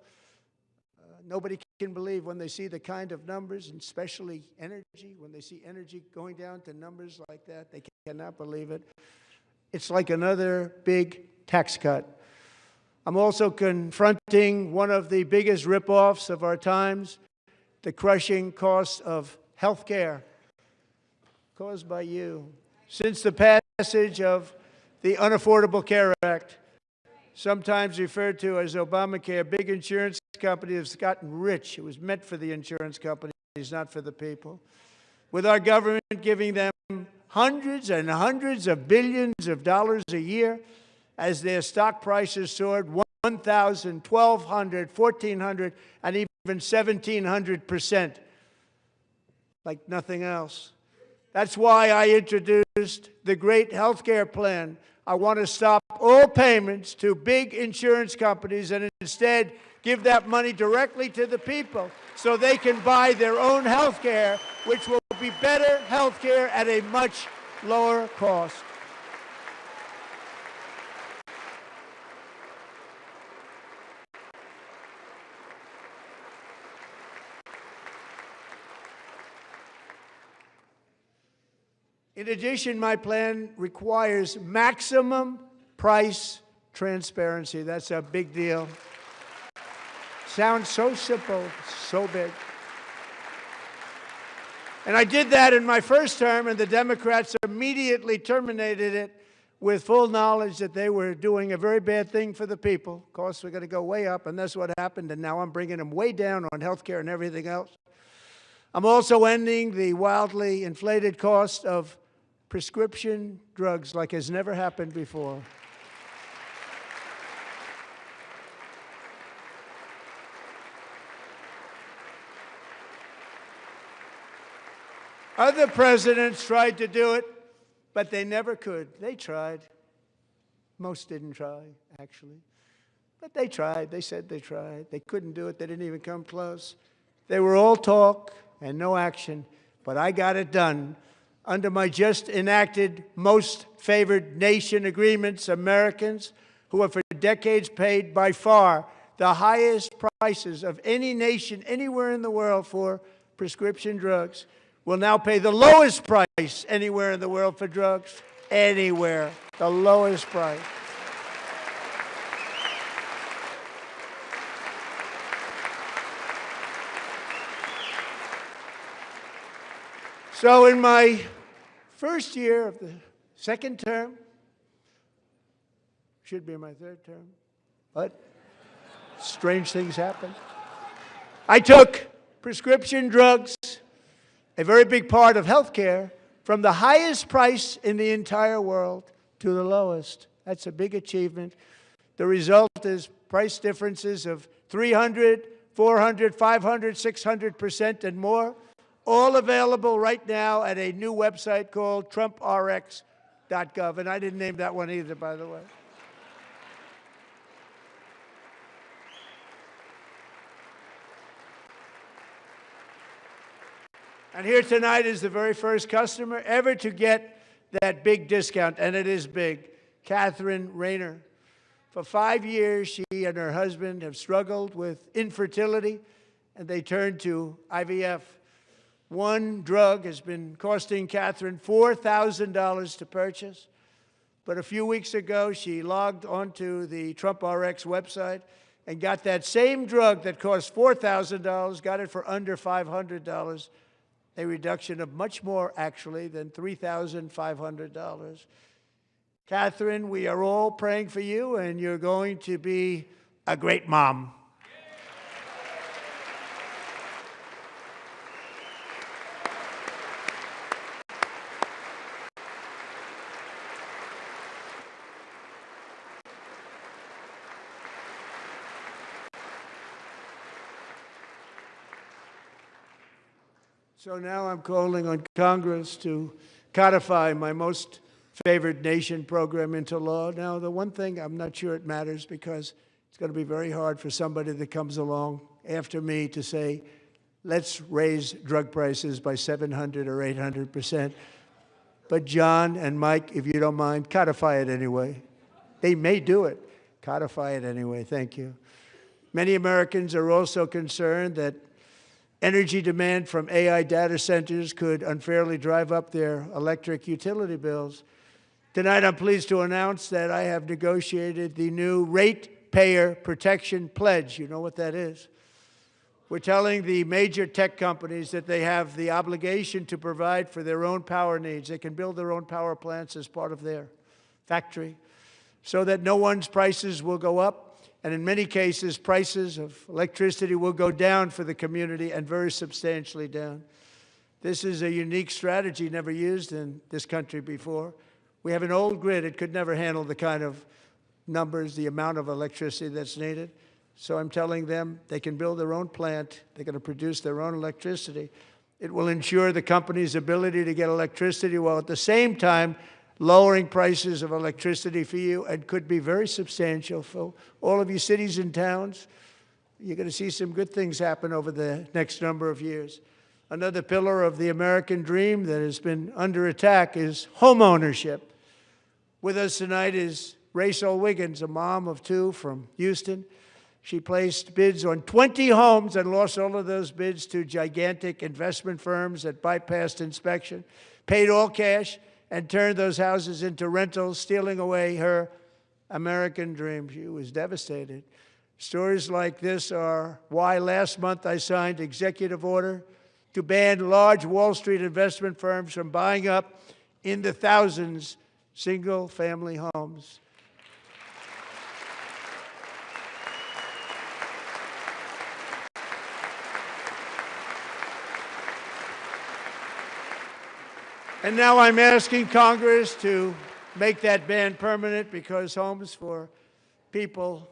[SPEAKER 5] Nobody can believe when they see the kind of numbers, and especially energy, when they see energy going down to numbers like that, they cannot believe it. It's like another big tax cut. I'm also confronting one of the biggest ripoffs of our times, the crushing cost of health care caused by you. Since the passage of the Unaffordable Care Act, sometimes referred to as Obamacare, big insurance companies have gotten rich. It was meant for the insurance companies, not for the people. With our government giving them hundreds and hundreds of billions of dollars a year as their stock prices soared 1,000, 1,200, 1,400, and even 1,700%, like nothing else. That's why I introduced the great health care plan. I want to stop all payments to big insurance companies and instead give that money directly to the people so they can buy their own health care, which will be better health care at a much lower cost. In addition, my plan requires maximum price transparency. That's a big deal. Sounds so simple, so big. And I did that in my first term, and the Democrats immediately terminated it with full knowledge that they were doing a very bad thing for the people. Costs were going to go way up, and that's what happened, and now I'm bringing them way down on health care and everything else. I'm also ending the wildly inflated cost of prescription drugs like has never happened before. Other presidents tried to do it, but they never could. They tried. Most didn't try, actually. But they tried. They said they tried. They couldn't do it. They didn't even come close. They were all talk and no action. But I got it done. Under my just enacted most favored nation agreements, Americans who have for decades paid by far the highest prices of any nation anywhere in the world for prescription drugs will now pay the lowest price anywhere in the world for drugs. Anywhere. The lowest price. So in my first year of the second term, should be my third term, but Strange things happen. I took prescription drugs, a very big part of healthcare, from the highest price in the entire world to the lowest. That's a big achievement. The result is price differences of 300, 400, 500, 600% and more, all available right now at a new website called TrumpRx.gov. And I didn't name that one either, by the way. And here tonight is the very first customer ever to get that big discount, and it is big, Catherine Rayner. For 5 years, she and her husband have struggled with infertility, and they turned to IVF. One drug has been costing Catherine $4,000 to purchase, but a few weeks ago, she logged onto the TrumpRx website and got that same drug that cost $4,000, got it for under $500. A reduction of much more, actually, than $3,500. Catherine, we are all praying for you, and you're going to be a great mom. So now I'm calling on Congress to codify my most favored nation program into law. Now, the one thing, I'm not sure it matters because it's going to be very hard for somebody that comes along after me to say, let's raise drug prices by 700 or 800%. But John and Mike, if you don't mind, codify it anyway. They may do it. Codify it anyway. Thank you. Many Americans are also concerned that energy demand from AI data centers could unfairly drive up their electric utility bills. Tonight, I'm pleased to announce that I have negotiated the new Ratepayer Protection Pledge. You know what that is? We're telling the major tech companies that they have the obligation to provide for their own power needs. They can build their own power plants as part of their factory so that no one's prices will go up. And in many cases, prices of electricity will go down for the community and very substantially down. This is a unique strategy never used in this country before. We have an old grid. It could never handle the kind of numbers, the amount of electricity that's needed. So I'm telling them they can build their own plant. They're going to produce their own electricity. It will ensure the company's ability to get electricity while at the same time lowering prices of electricity for you, and could be very substantial for all of you cities and towns. You're going to see some good things happen over the next number of years. Another pillar of the American dream that has been under attack is home ownership. With us tonight is Rachel Wiggins, a mom of two from Houston. She placed bids on 20 homes and lost all of those bids to gigantic investment firms that bypassed inspection, paid all cash, and turned those houses into rentals, stealing away her American dream. She was devastated. Stories like this are why last month I signed executive order to ban large Wall Street investment firms from buying up in the thousands single-family homes. And now I'm asking Congress to make that ban permanent, because homes for people,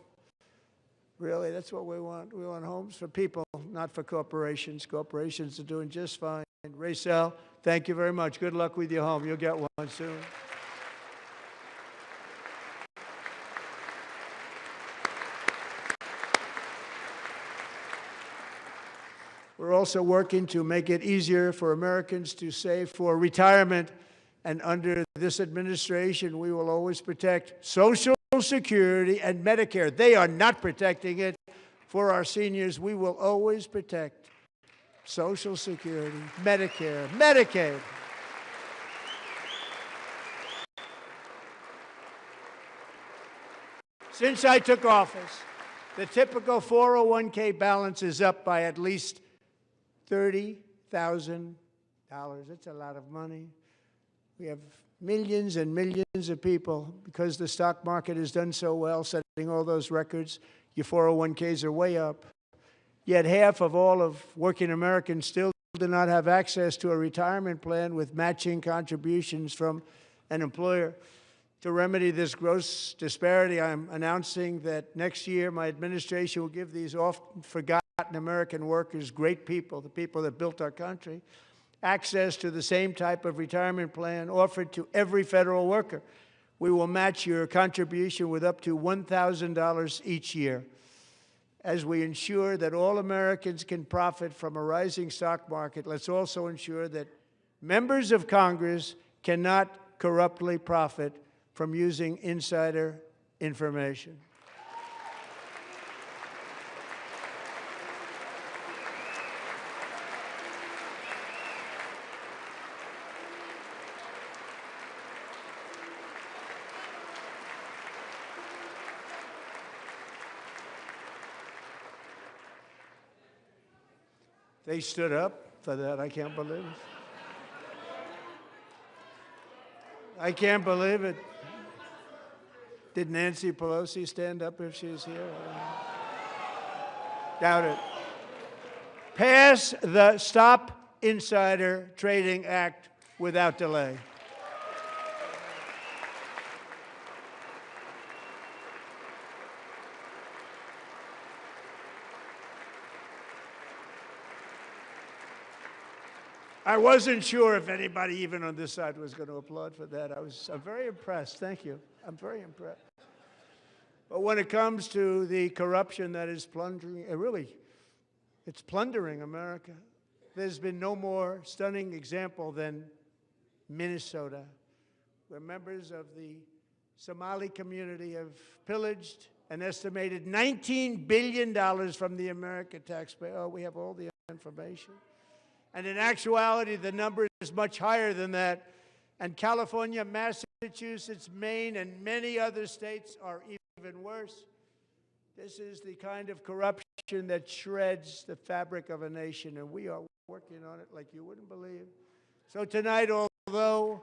[SPEAKER 5] really, that's what we want. We want homes for people, not for corporations. Corporations are doing just fine. Rachel, thank you very much. Good luck with your home. You'll get one soon. We're also working to make it easier for Americans to save for retirement. And under this administration, we will always protect Social Security and Medicare. They are not protecting it for our seniors. We will always protect Social Security, Medicare, Medicaid. Since I took office, the typical 401k balance is up by at least $30,000. That's a lot of money. We have millions and millions of people, because the stock market has done so well, setting all those records, Your 401ks are way up. Yet half of all of working Americans still do not have access to a retirement plan with matching contributions from an employer. To remedy this gross disparity, I'm announcing that next year my administration will give these often forgotten American workers, great people, the people that built our country, access to the same type of retirement plan offered to every federal worker. We will match your contribution with up to $1,000 each year. As we ensure that all Americans can profit from a rising stock market, let's also ensure that members of Congress cannot corruptly profit from using insider information. They stood up for that. I can't believe it. I can't believe it. Did Nancy Pelosi stand up if she's here? Doubt it. Pass the Stop Insider Trading Act without delay. I wasn't sure if anybody even on this side was going to applaud for that. I'm very impressed. Thank you. I'm very impressed. But when it comes to the corruption that is plundering, it's plundering America. There's been no more stunning example than Minnesota, where members of the Somali community have pillaged an estimated $19 billion from the American taxpayer. Oh, we have all the information. And in actuality, the number is much higher than that. And California, Massachusetts, Maine, and many other states are even worse. This is the kind of corruption that shreds the fabric of a nation, and we are working on it like you wouldn't believe. So tonight, although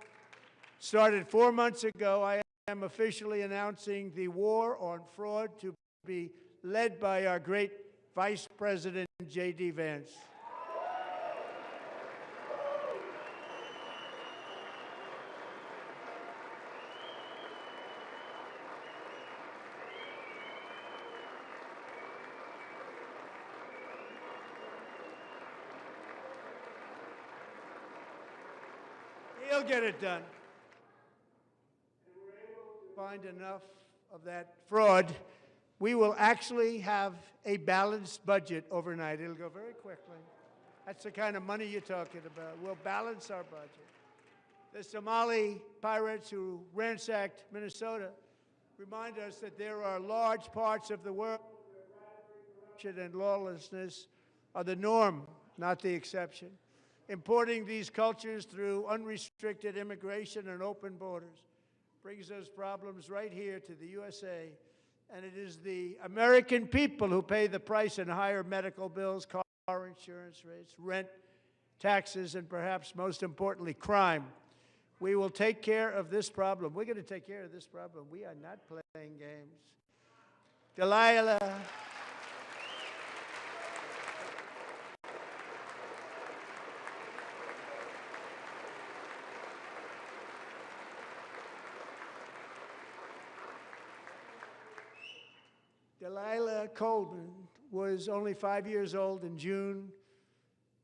[SPEAKER 5] started 4 months ago, I am officially announcing the war on fraud to be led by our great Vice President, J.D. Vance. He'll get it done. And we're able to find enough of that fraud, we will actually have a balanced budget overnight. It'll go very quickly. That's the kind of money you're talking about. We'll balance our budget. The Somali pirates who ransacked Minnesota remind us that there are large parts of the world where corruption and lawlessness are the norm, not the exception. Importing these cultures through unrestricted immigration and open borders brings those problems right here to the USA. And it is the American people who pay the price in higher medical bills, car insurance rates, rent, taxes, and perhaps most importantly, crime. We will take care of this problem. We're going to take care of this problem. We are not playing games. Delilah. Delilah Coleman was only 5 years old in June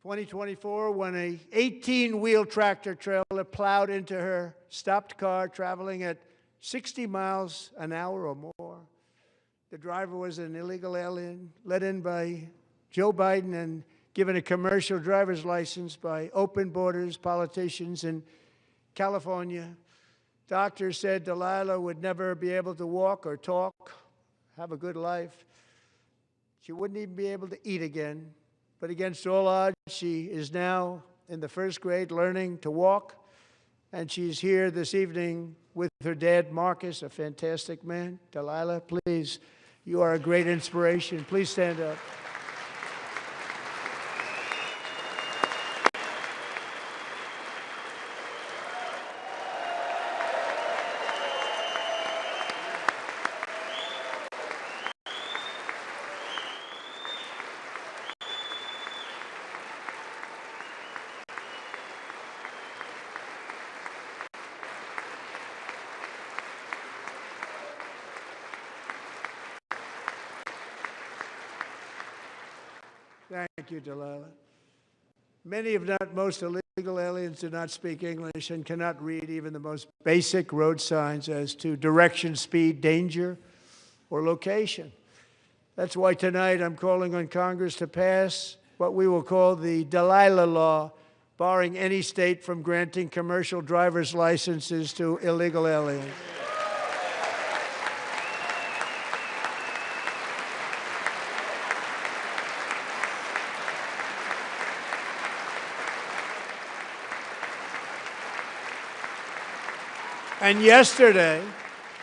[SPEAKER 5] 2024 when a 18-wheel tractor trailer plowed into her stopped car traveling at 60 miles an hour or more. The driver was an illegal alien let in by Joe Biden and given a commercial driver's license by open borders politicians in California. Doctors said Delilah would never be able to walk or talk, have a good life. She wouldn't even be able to eat again. But against all odds, she is now in the first grade learning to walk. And she's here this evening with her dad, Marcus, a fantastic man. Delilah, please, you are a great inspiration. Please stand up. Thank you, Delilah. Many, if not most, illegal aliens do not speak English and cannot read even the most basic road signs as to direction, speed, danger, or location. That's why tonight I'm calling on Congress to pass what we will call the Delilah Law, barring any state from granting commercial driver's licenses to illegal aliens. And yesterday,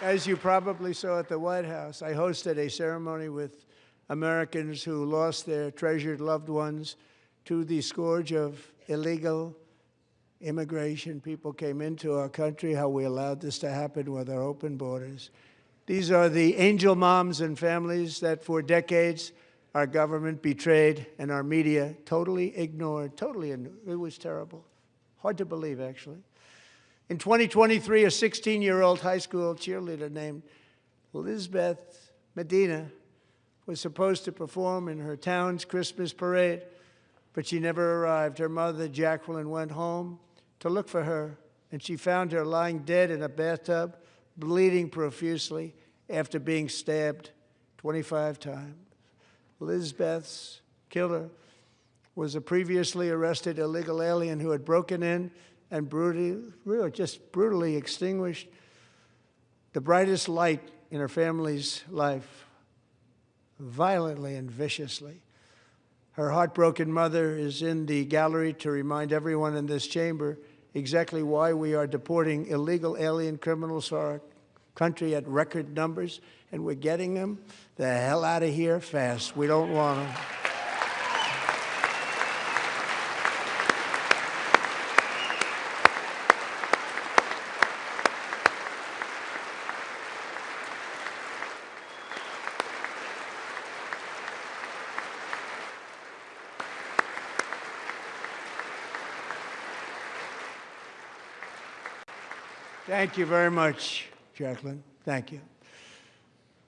[SPEAKER 5] as you probably saw at the White House, I hosted a ceremony with Americans who lost their treasured loved ones to the scourge of illegal immigration. People came into our country, how we allowed this to happen with our open borders. These are the angel moms and families that for decades our government betrayed and our media totally ignored. It was terrible. Hard to believe, actually. In 2023, a 16-year-old high school cheerleader named Elizabeth Medina was supposed to perform in her town's Christmas parade, but she never arrived. Her mother, Jacqueline, went home to look for her, and she found her lying dead in a bathtub, bleeding profusely after being stabbed 25 times. Elizabeth's killer was a previously arrested illegal alien who had broken in and brutally extinguished the brightest light in her family's life, violently and viciously. Her heartbroken mother is in the gallery to remind everyone in this chamber exactly why we are deporting illegal alien criminals to our country at record numbers, and we're getting them the hell out of here fast. We don't want them. Thank you very much, Jacqueline. Thank you.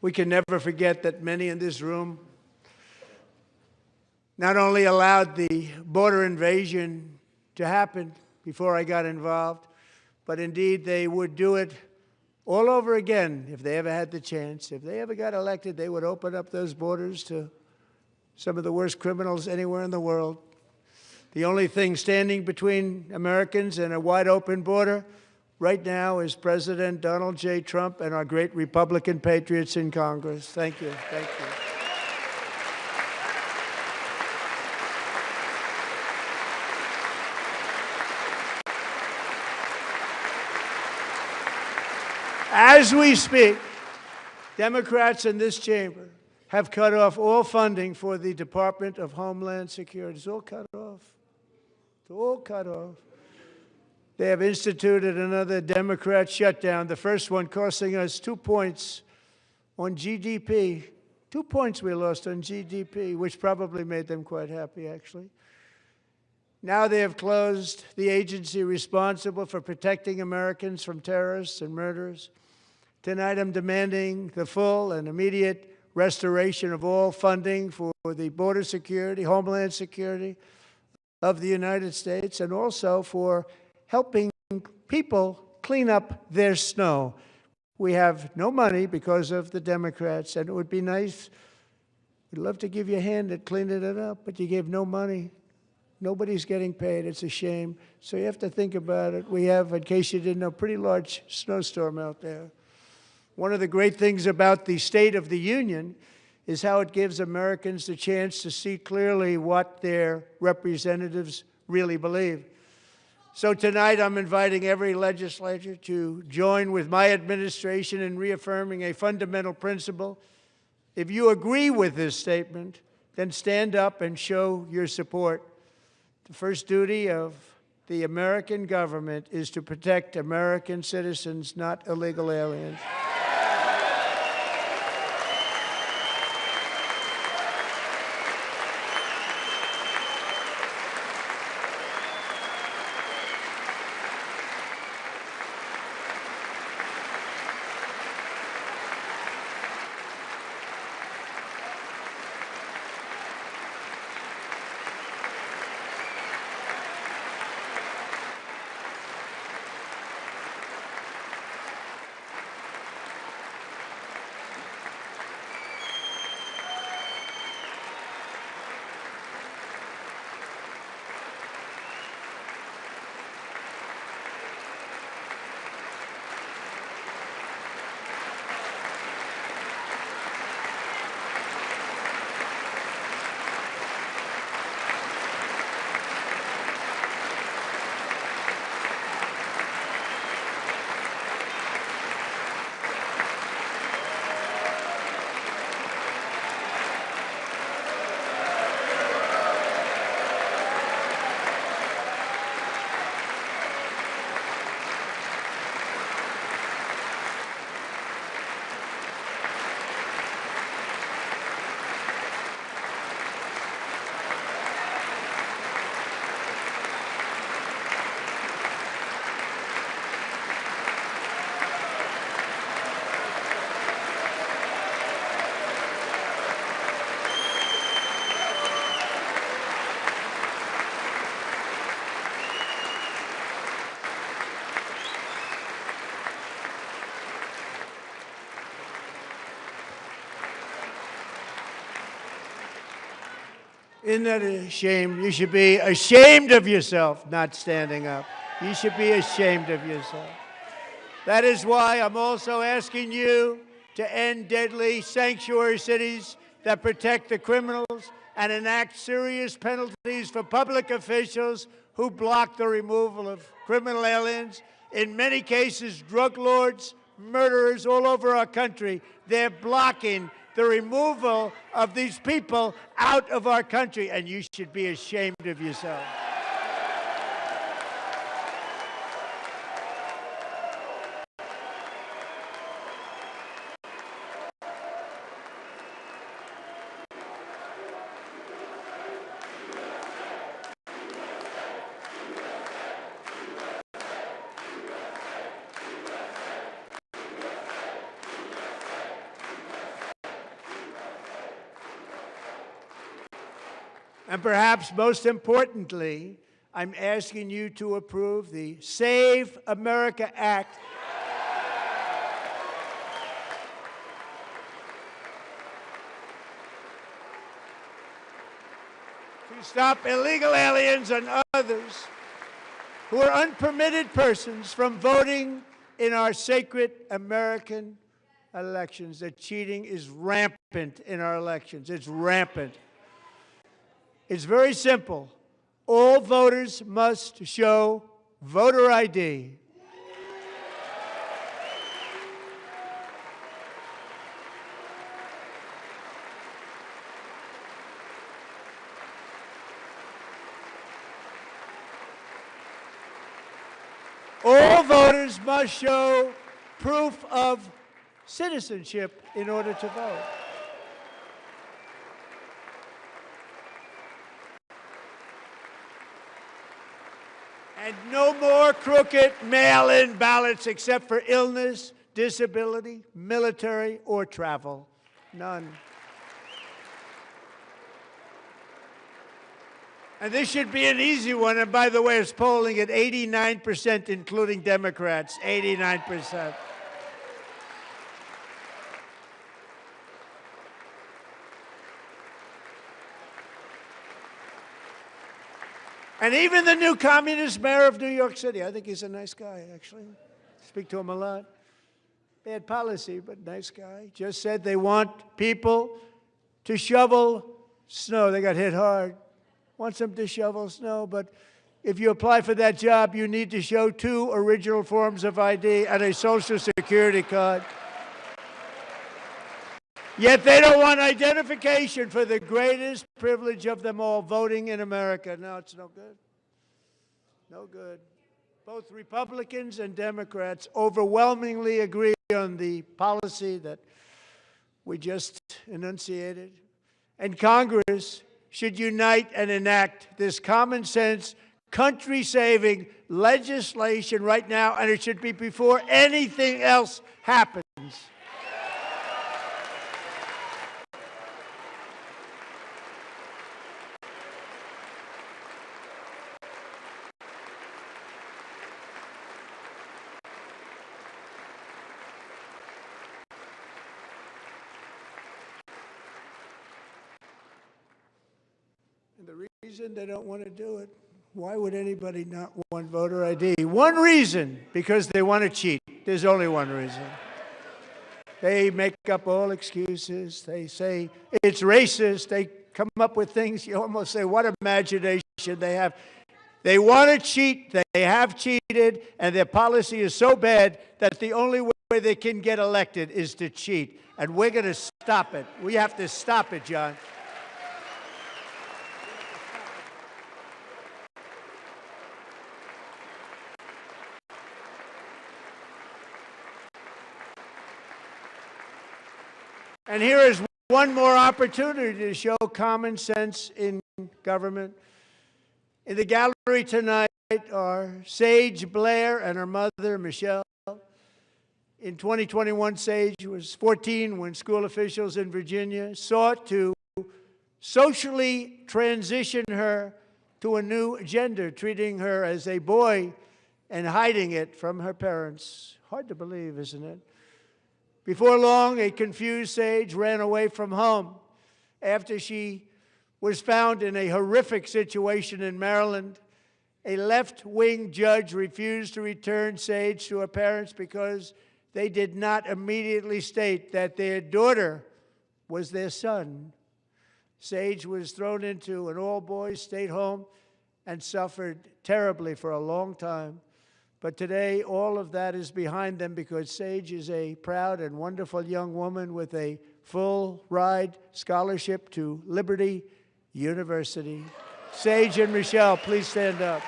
[SPEAKER 5] We can never forget that many in this room not only allowed the border invasion to happen before I got involved, but indeed they would do it all over again if they ever had the chance. If they ever got elected, they would open up those borders to some of the worst criminals anywhere in the world. The only thing standing between Americans and a wide open border right now is President Donald J. Trump and our great Republican patriots in Congress. Thank you. Thank you. As we speak, Democrats in this chamber have cut off all funding for the Department of Homeland Security. It's all cut off. It's all cut off. They have instituted another Democrat shutdown, the first one costing us 2 points on GDP. 2 points we lost on GDP, which probably made them quite happy, actually. Now they have closed the agency responsible for protecting Americans from terrorists and murderers. Tonight I'm demanding the full and immediate restoration of all funding for the border security, homeland security of the United States, and also for helping people clean up their snow. We have no money because of the Democrats, and it would be nice. We'd love to give you a hand at cleaning it up, but you gave no money. Nobody's getting paid. It's a shame. So you have to think about it. We have, in case you didn't know, a pretty large snowstorm out there. One of the great things about the State of the Union is how it gives Americans the chance to see clearly what their representatives really believe. So tonight I'm inviting every legislator to join with my administration in reaffirming a fundamental principle. If you agree with this statement, then stand up and show your support. The first duty of the American government is to protect American citizens, not illegal aliens. Isn't that a shame? You should be ashamed of yourself not standing up. You should be ashamed of yourself. That is why I'm also asking you to end deadly sanctuary cities that protect the criminals and enact serious penalties for public officials who block the removal of criminal aliens. In many cases, drug lords, murderers all over our country, they're blocking the removal of these people out of our country, and you should be ashamed of yourself. And perhaps most importantly, I'm asking you to approve the Save America Act. To stop illegal aliens and others who are unpermitted persons from voting in our sacred American elections. That cheating is rampant in our elections. It's rampant. It's very simple. All voters must show voter ID. All voters must show proof of citizenship in order to vote. And no more crooked mail-in ballots except for illness, disability, military, or travel. None. And this should be an easy one. And by the way, it's polling at 89%, including Democrats, 89%. And even the new communist mayor of New York City, I think he's a nice guy, actually. Speak to him a lot. Bad policy, but nice guy. Just said they want people to shovel snow. They got hit hard. Wants them to shovel snow, but if you apply for that job, you need to show 2 original forms of ID and a Social Security card. Yet they don't want identification for the greatest privilege of them all, voting in America. No, it's no good. No good. Both Republicans and Democrats overwhelmingly agree on the policy that we just enunciated. And Congress should unite and enact this common sense, country-saving legislation right now, and it should be before anything else happens. And the reason they don't want to do it, why would anybody not want voter ID? One reason, because they want to cheat. There's only one reason. They make up all excuses. They say it's racist. They come up with things you almost say, what imagination they have. They want to cheat. They have cheated, and their policy is so bad that the only way they can get elected is to cheat. And we're going to stop it. We have to stop it, John. And here is one more opportunity to show common sense in government. In the gallery tonight are Sage Blair and her mother, Michelle. In 2021, Sage was 14 when school officials in Virginia sought to socially transition her to a new gender, treating her as a boy and hiding it from her parents. Hard to believe, isn't it? Before long, a confused Sage ran away from home after she was found in a horrific situation in Maryland. A left-wing judge refused to return Sage to her parents because they did not immediately state that their daughter was their son. Sage was thrown into an all-boys state home and suffered terribly for a long time. But today, all of that is behind them because Sage is a proud and wonderful young woman with a full-ride scholarship to Liberty University. Sage and Michelle, please stand up.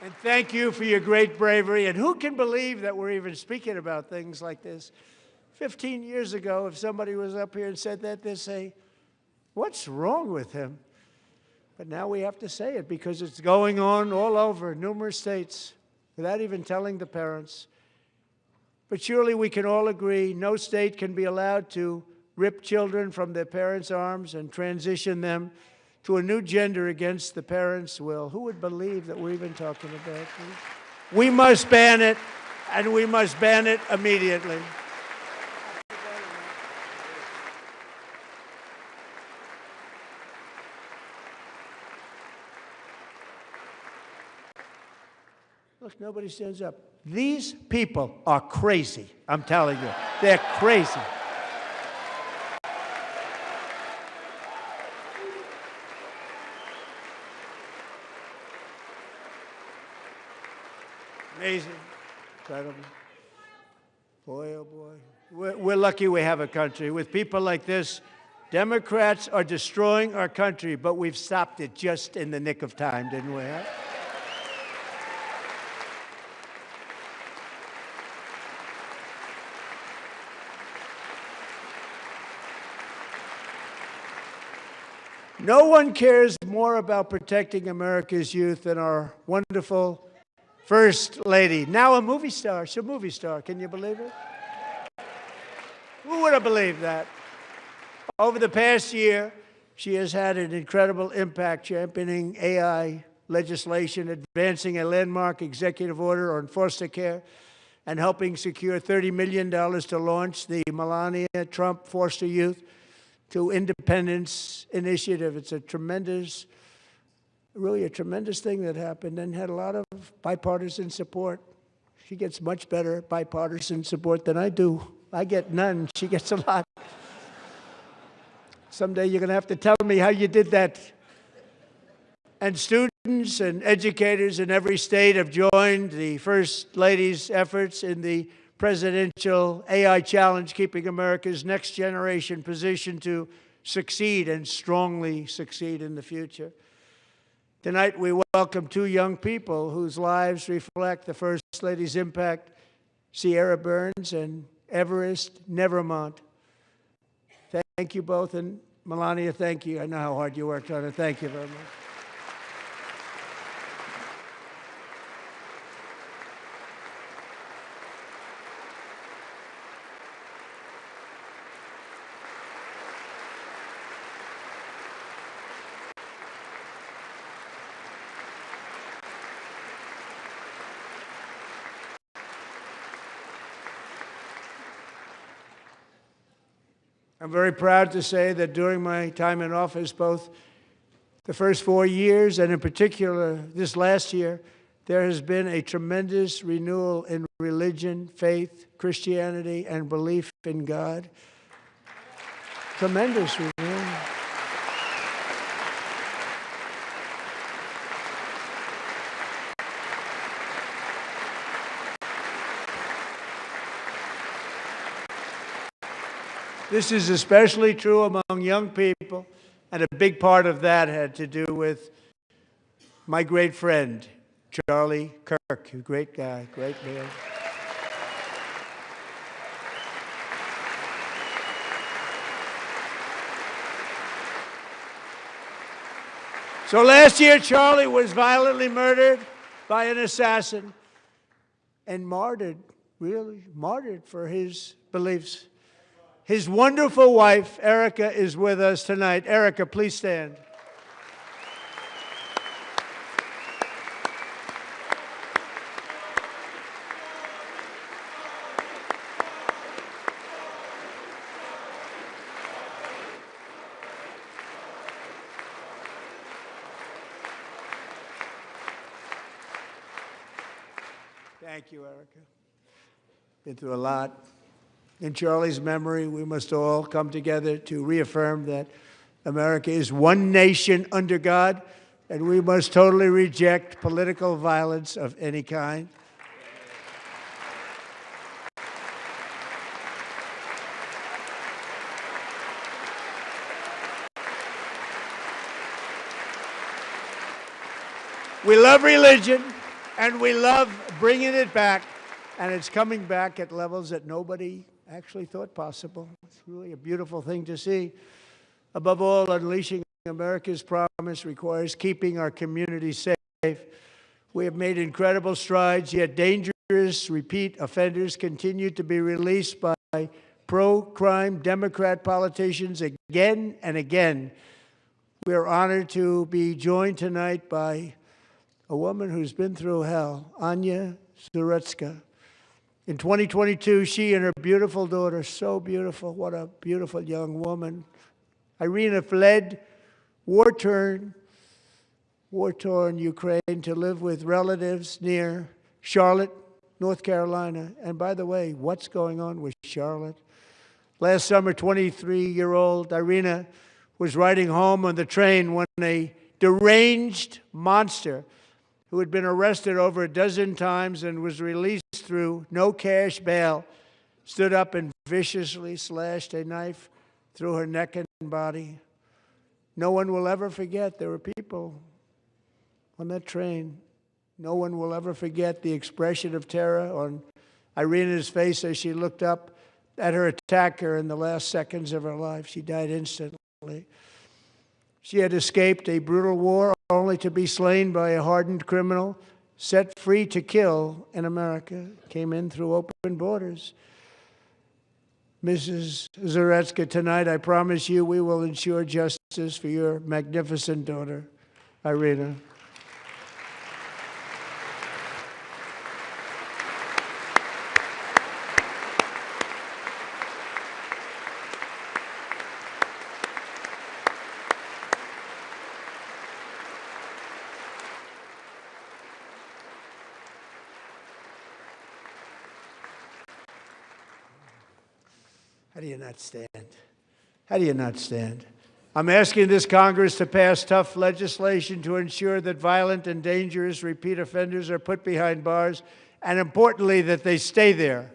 [SPEAKER 5] And thank you for your great bravery. And who can believe that we're even speaking about things like this? 15 years ago, if somebody was up here and said that, they'd say, what's wrong with him? But now we have to say it because it's going on all over numerous states without even telling the parents. But surely we can all agree no state can be allowed to rip children from their parents' arms and transition them to a new gender against the parents' will. Who would believe that we're even talking about this? We must ban it, and we must ban it immediately. Look, nobody stands up. These people are crazy, I'm telling you. They're crazy. Amazing. Incredible. Boy, oh boy. We're lucky we have a country. With people like this, Democrats are destroying our country, but we've stopped it just in the nick of time, didn't we? Huh? No one cares more about protecting America's youth than our wonderful First Lady, now a movie star. She's a movie star. Can you believe it? Who would have believed that? Over the past year, she has had an incredible impact championing AI legislation, advancing a landmark executive order on foster care, and helping secure $30 million to launch the Melania Trump Foster Youth to Independence Initiative. It's a tremendous, really a tremendous thing that happened and had a lot of bipartisan support. She gets much better bipartisan support than I do. I get none. She gets a lot. Someday you're going to have to tell me how you did that. And students and educators in every state have joined the First Lady's efforts in the presidential AI challenge, keeping America's next generation positioned to succeed and strongly succeed in the future. Tonight, we welcome two young people whose lives reflect the First Lady's impact, Sierra Burns and Everest Nevermont. Thank you both, and Melania, thank you. I know how hard you worked on it. Thank you very much. I'm very proud to say that during my time in office, both the first 4 years and in particular this last year, there has been a tremendous renewal in religion, faith, Christianity, and belief in God. Tremendous renewal. This is especially true among young people, and a big part of that had to do with my great friend, Charlie Kirk, a great guy, great man. So last year, Charlie was violently murdered by an assassin and martyred really martyred for his beliefs. His wonderful wife, Erica, is with us tonight. Erica, please stand. Thank you, Erica. Been through a lot. In Charlie's memory, we must all come together to reaffirm that America is one nation under God, and we must totally reject political violence of any kind. We love religion, and we love bringing it back, and it's coming back at levels that nobody actually thought possible. It's really a beautiful thing to see. Above all, unleashing America's promise requires keeping our communities safe. We have made incredible strides, yet dangerous repeat offenders continue to be released by pro-crime Democrat politicians again and again. We are honored to be joined tonight by a woman who's been through hell, Anya Zuretska. In 2022, she and her beautiful daughter, so beautiful, what a beautiful young woman, Irina, fled war-torn Ukraine to live with relatives near Charlotte, North Carolina. And by the way, what's going on with Charlotte? Last summer, 23-year-old Irina was riding home on the train when a deranged monster who had been arrested over a dozen times and was released through no cash bail, stood up and viciously slashed a knife through her neck and body. No one will ever forget. There were people on that train. No one will ever forget the expression of terror on Irina's face as she looked up at her attacker in the last seconds of her life. She died instantly. She had escaped a brutal war only to be slain by a hardened criminal, set free to kill in America, came in through open borders. Mrs. Zuretska, tonight I promise you we will ensure justice for your magnificent daughter, Irina. How do you not stand? How do you not stand? I'm asking this Congress to pass tough legislation to ensure that violent and dangerous repeat offenders are put behind bars, and importantly, that they stay there.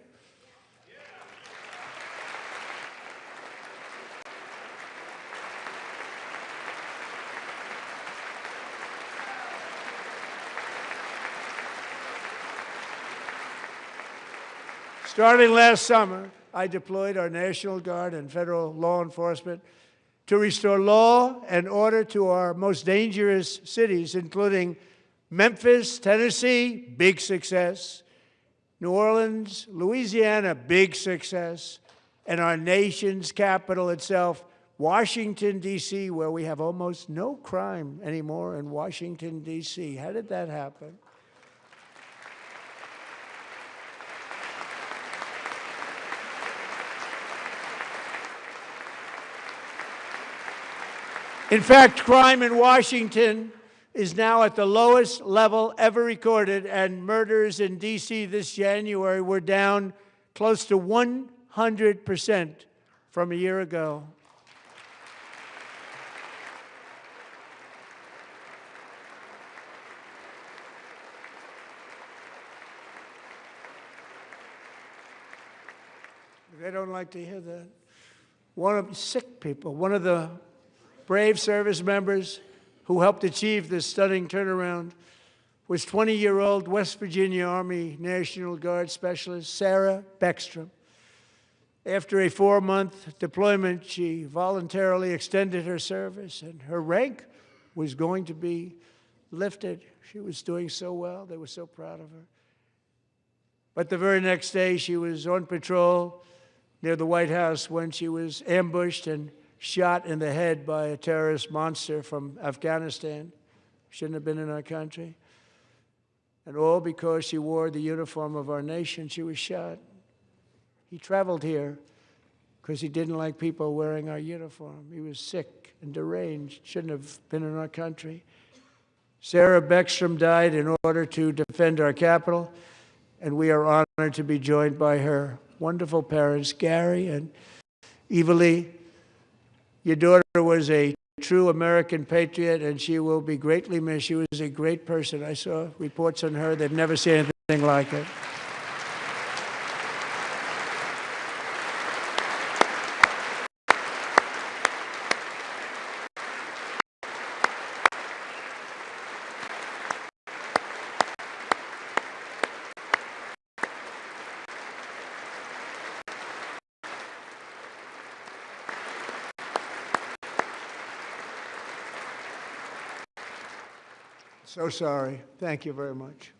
[SPEAKER 5] Starting last summer, I deployed our National Guard and federal law enforcement to restore law and order to our most dangerous cities, including Memphis, Tennessee, big success, New Orleans, Louisiana, big success, and our nation's capital itself, Washington, D.C., where we have almost no crime anymore in Washington, D.C. How did that happen? In fact, crime in Washington is now at the lowest level ever recorded, and murders in D.C. this January were down close to 100% from a year ago. They don't like to hear that. One of the brave service members who helped achieve this stunning turnaround was 20-year-old West Virginia Army National Guard Specialist Sarah Beckstrom. After a 4-month deployment, she voluntarily extended her service, and her rank was going to be lifted. She was doing so well. They were so proud of her. But the very next day, she was on patrol near the White House when she was ambushed and shot in the head by a terrorist monster from Afghanistan. Shouldn't have been in our country. And all because she wore the uniform of our nation, she was shot. He traveled here because he didn't like people wearing our uniform. He was sick and deranged, shouldn't have been in our country. Sarah Beckstrom died in order to defend our capital, and we are honored to be joined by her wonderful parents, Gary and Eva Lee. Your daughter was a true American patriot, and she will be greatly missed. She was a great person. I saw reports on her. They've never seen anything like it. So sorry. Thank you very much.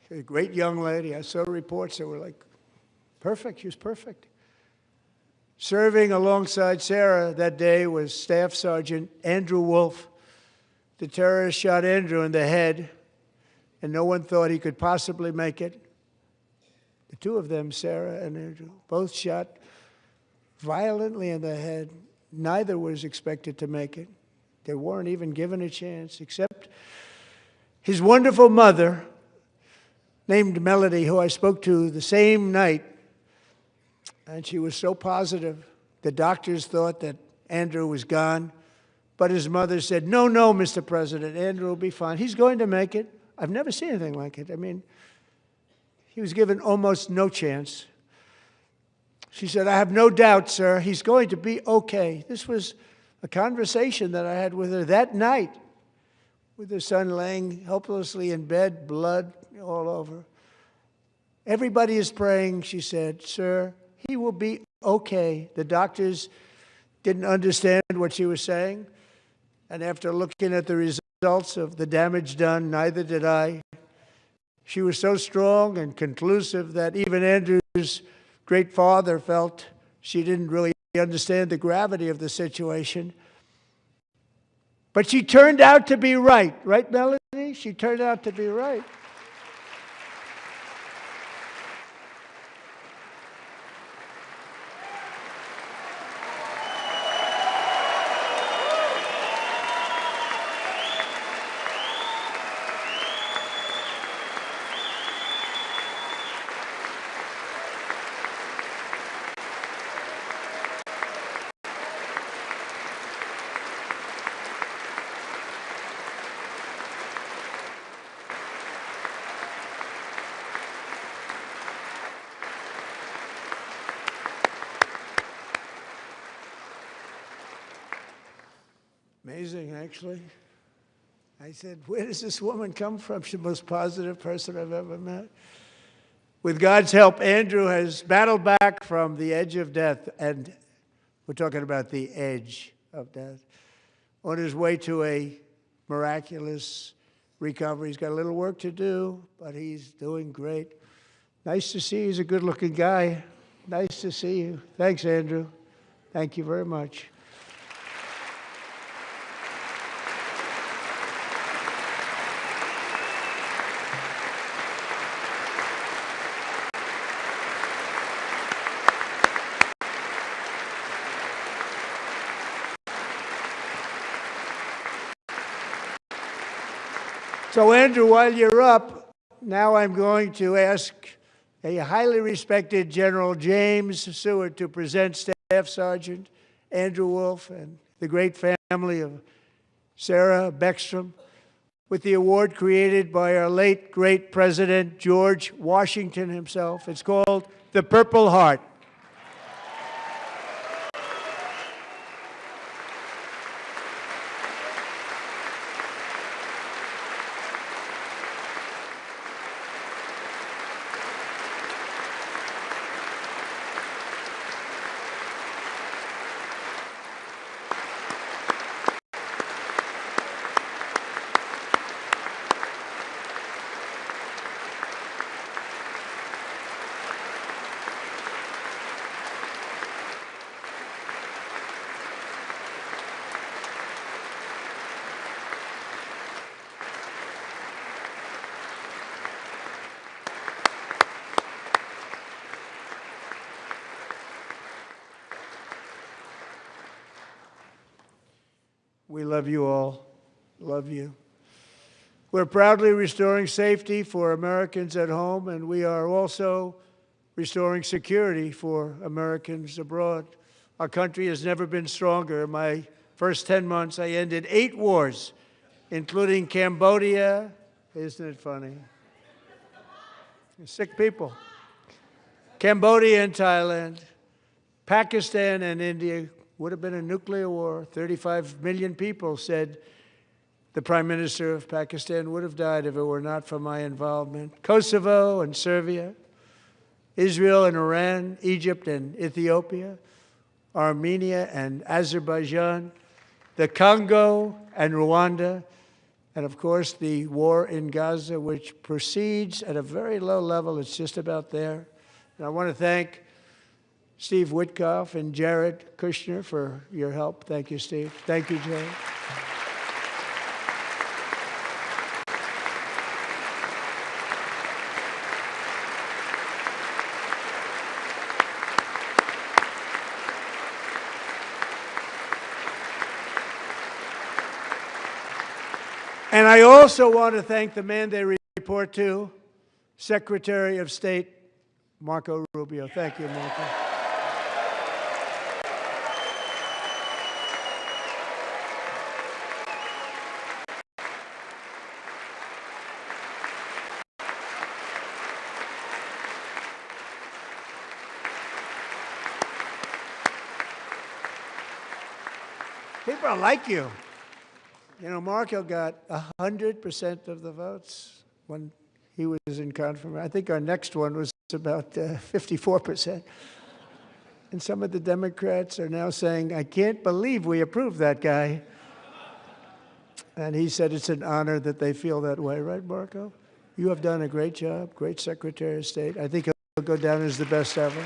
[SPEAKER 5] She's a great young lady. I saw reports that were like, perfect. She was perfect. Serving alongside Sarah that day was Staff Sergeant Andrew Wolf. The terrorist shot Andrew in the head, and no one thought he could possibly make it. The two of them, Sarah and Andrew, both shot violently in the head. Neither was expected to make it. They weren't even given a chance, except his wonderful mother, named Melody, who I spoke to the same night, and she was so positive. The doctors thought that Andrew was gone, but his mother said, no, no, Mr. President, Andrew will be fine. He's going to make it. I've never seen anything like it. I mean, he was given almost no chance. She said, I have no doubt, sir, he's going to be okay. This was a conversation that I had with her that night, with her son laying helplessly in bed, blood all over. Everybody is praying, she said, sir, he will be okay. The doctors didn't understand what she was saying, and after looking at the results of the damage done, neither did I. She was so strong and conclusive that even Andrew's great father felt she didn't really understand the gravity of the situation. But she turned out to be right. Right, Melody? She turned out to be right. Amazing, actually. I said, where does this woman come from? She's the most positive person I've ever met. With God's help, Andrew has battled back from the edge of death, and we're talking about the edge of death, on his way to a miraculous recovery. He's got a little work to do, but he's doing great. Nice to see you. He's a good-looking guy. Nice to see you. Thanks, Andrew. Thank you very much. So, Andrew, while you're up, now I'm going to ask a highly respected General James Seward to present Staff Sergeant Andrew Wolf and the great family of Sarah Beckstrom with the award created by our late, great President George Washington himself. It's called the Purple Heart. We love you all. Love you. We're proudly restoring safety for Americans at home, and we are also restoring security for Americans abroad. Our country has never been stronger. In my first 10 months, I ended 8 wars, including Cambodia. Isn't it funny? Sick people. Cambodia and Thailand, Pakistan and India. Would have been a nuclear war. 35 million people said the Prime Minister of Pakistan would have died if it were not for my involvement. Kosovo and Serbia, Israel and Iran, Egypt and Ethiopia, Armenia and Azerbaijan, the Congo and Rwanda, and of course the war in Gaza, which proceeds at a very low level. It's just about there. And I want to thank Steve Witkoff and Jared Kushner for your help. Thank you, Steve. Thank you, Jared. And I also want to thank the man they report to, Secretary of State Marco Rubio. Thank you, Marco. People like you. You know, Marco got 100% of the votes when he was in confirmation. I think our next one was about 54%. And some of the Democrats are now saying, I can't believe we approved that guy. And he said it's an honor that they feel that way, right, Marco? You have done a great job, great Secretary of State. I think he'll go down as the best ever.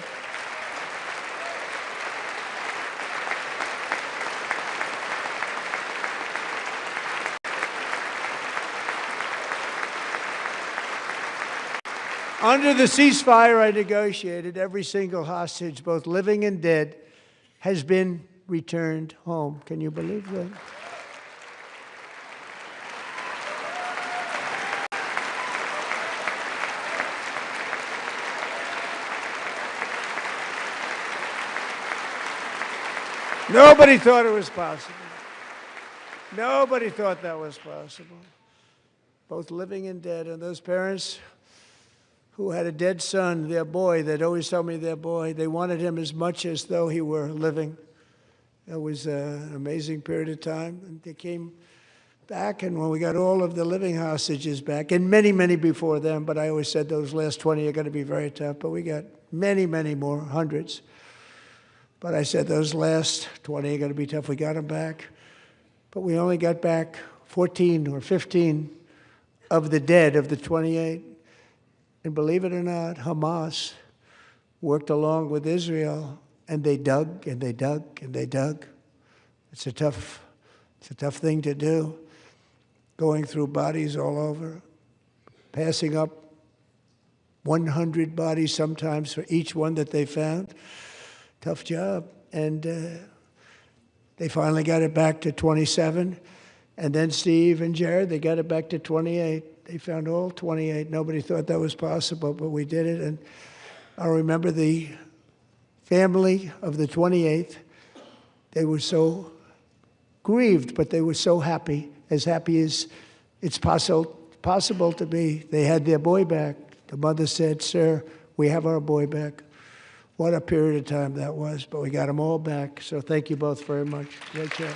[SPEAKER 5] Under the ceasefire I negotiated, every single hostage, both living and dead, has been returned home. Can you believe that? Nobody thought it was possible. Nobody thought that was possible. Both living and dead. And those parents who had a dead son, their boy, they'd always tell me their boy, they wanted him as much as though he were living. It was an amazing period of time. And they came back, and when we got all of the living hostages back, and many, many before them, but I always said those last 20 are going to be very tough, but we got many, many more, hundreds. But I said those last 20 are going to be tough. We got them back. But we only got back 14 or 15 of the dead of the 28. And believe it or not, Hamas worked along with Israel, and they dug and they dug and they dug. It's a tough thing to do, going through bodies all over, passing up 100 bodies sometimes for each one that they found. Tough job. And they finally got it back to 27. And then Steve and Jared, they got it back to 28. They found all 28. Nobody thought that was possible, but we did it. And I remember the family of the 28th. They were so grieved, but they were so happy as it's possible to be. They had their boy back. The mother said, "Sir, we have our boy back." What a period of time that was, but we got them all back. So thank you both very much. Great job.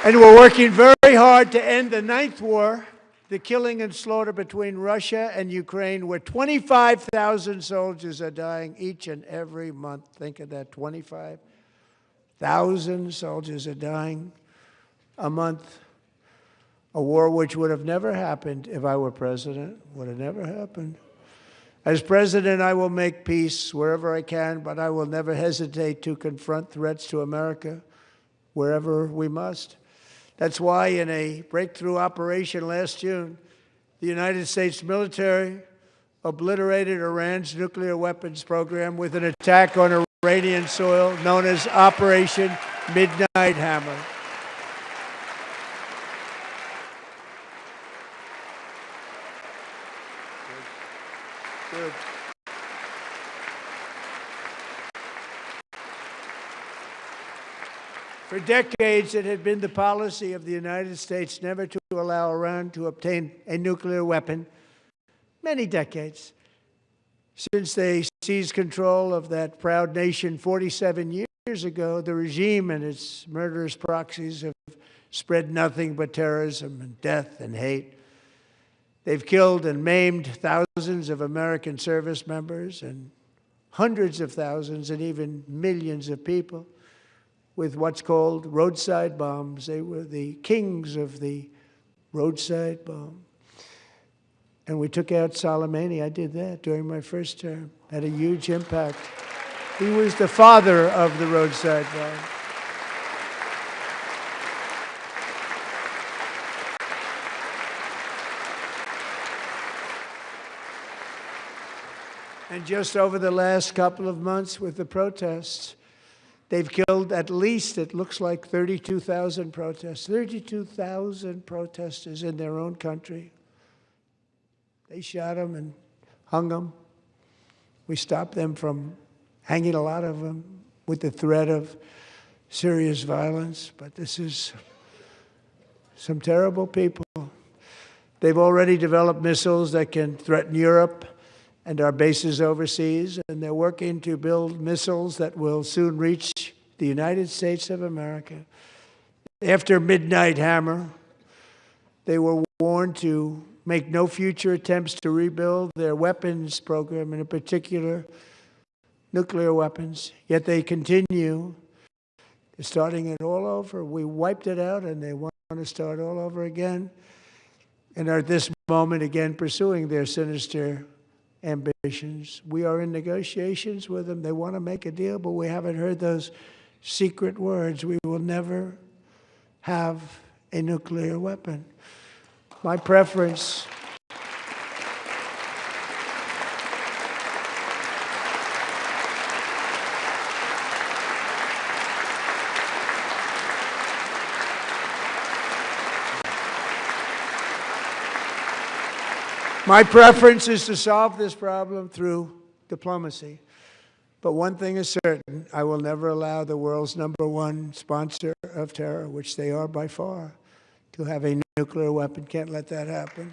[SPEAKER 5] And we're working very hard to end the 9th war, the killing and slaughter between Russia and Ukraine, where 25,000 soldiers are dying each and every month. Think of that, 25,000 soldiers are dying a month. A war which would have never happened if I were president, would have never happened. As president, I will make peace wherever I can, but I will never hesitate to confront threats to America wherever we must. That's why in a breakthrough operation last June, the United States military obliterated Iran's nuclear weapons program with an attack on Iranian soil known as Operation Midnight Hammer. Good. For decades, it had been the policy of the United States never to allow Iran to obtain a nuclear weapon. Many decades. Since they seized control of that proud nation 47 years ago, the regime and its murderous proxies have spread nothing but terrorism and death and hate. They've killed and maimed thousands of American service members and hundreds of thousands and even millions of people with what's called roadside bombs. They were the kings of the roadside bomb. And we took out Soleimani. I did that during my first term. Had a huge impact. He was the father of the roadside bomb. And just over the last couple of months with the protests, they've killed at least, it looks like, 32,000 protesters. 32,000 protesters in their own country. They shot them and hung them. We stopped them from hanging a lot of them with the threat of serious violence. But this is some terrible people. They've already developed missiles that can threaten Europe and our bases overseas, and they're working to build missiles that will soon reach the United States of America. After Midnight Hammer, they were warned to make no future attempts to rebuild their weapons program, and in particular, nuclear weapons. Yet they continue. They're starting it all over. We wiped it out, and they want to start all over again, and are at this moment again pursuing their sinister ambitions. We are in negotiations with them. They want to make a deal, but we haven't heard those secret words. We will never have a nuclear weapon. My preference is to solve this problem through diplomacy. But one thing is certain, I will never allow the world's #1 sponsor of terror, which they are by far, to have a nuclear weapon. Can't let that happen.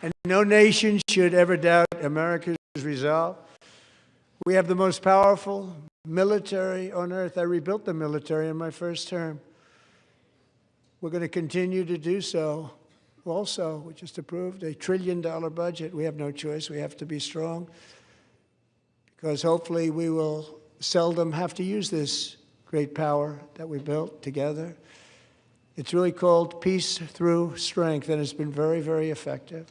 [SPEAKER 5] And no nation should ever doubt America's resolve. We have the most powerful military on earth. I rebuilt the military in my first term. We're going to continue to do so. Also, we just approved a $1 trillion budget. We have no choice. We have to be strong because hopefully we will seldom have to use this great power that we built together. It's really called peace through strength, and it's been very, very effective.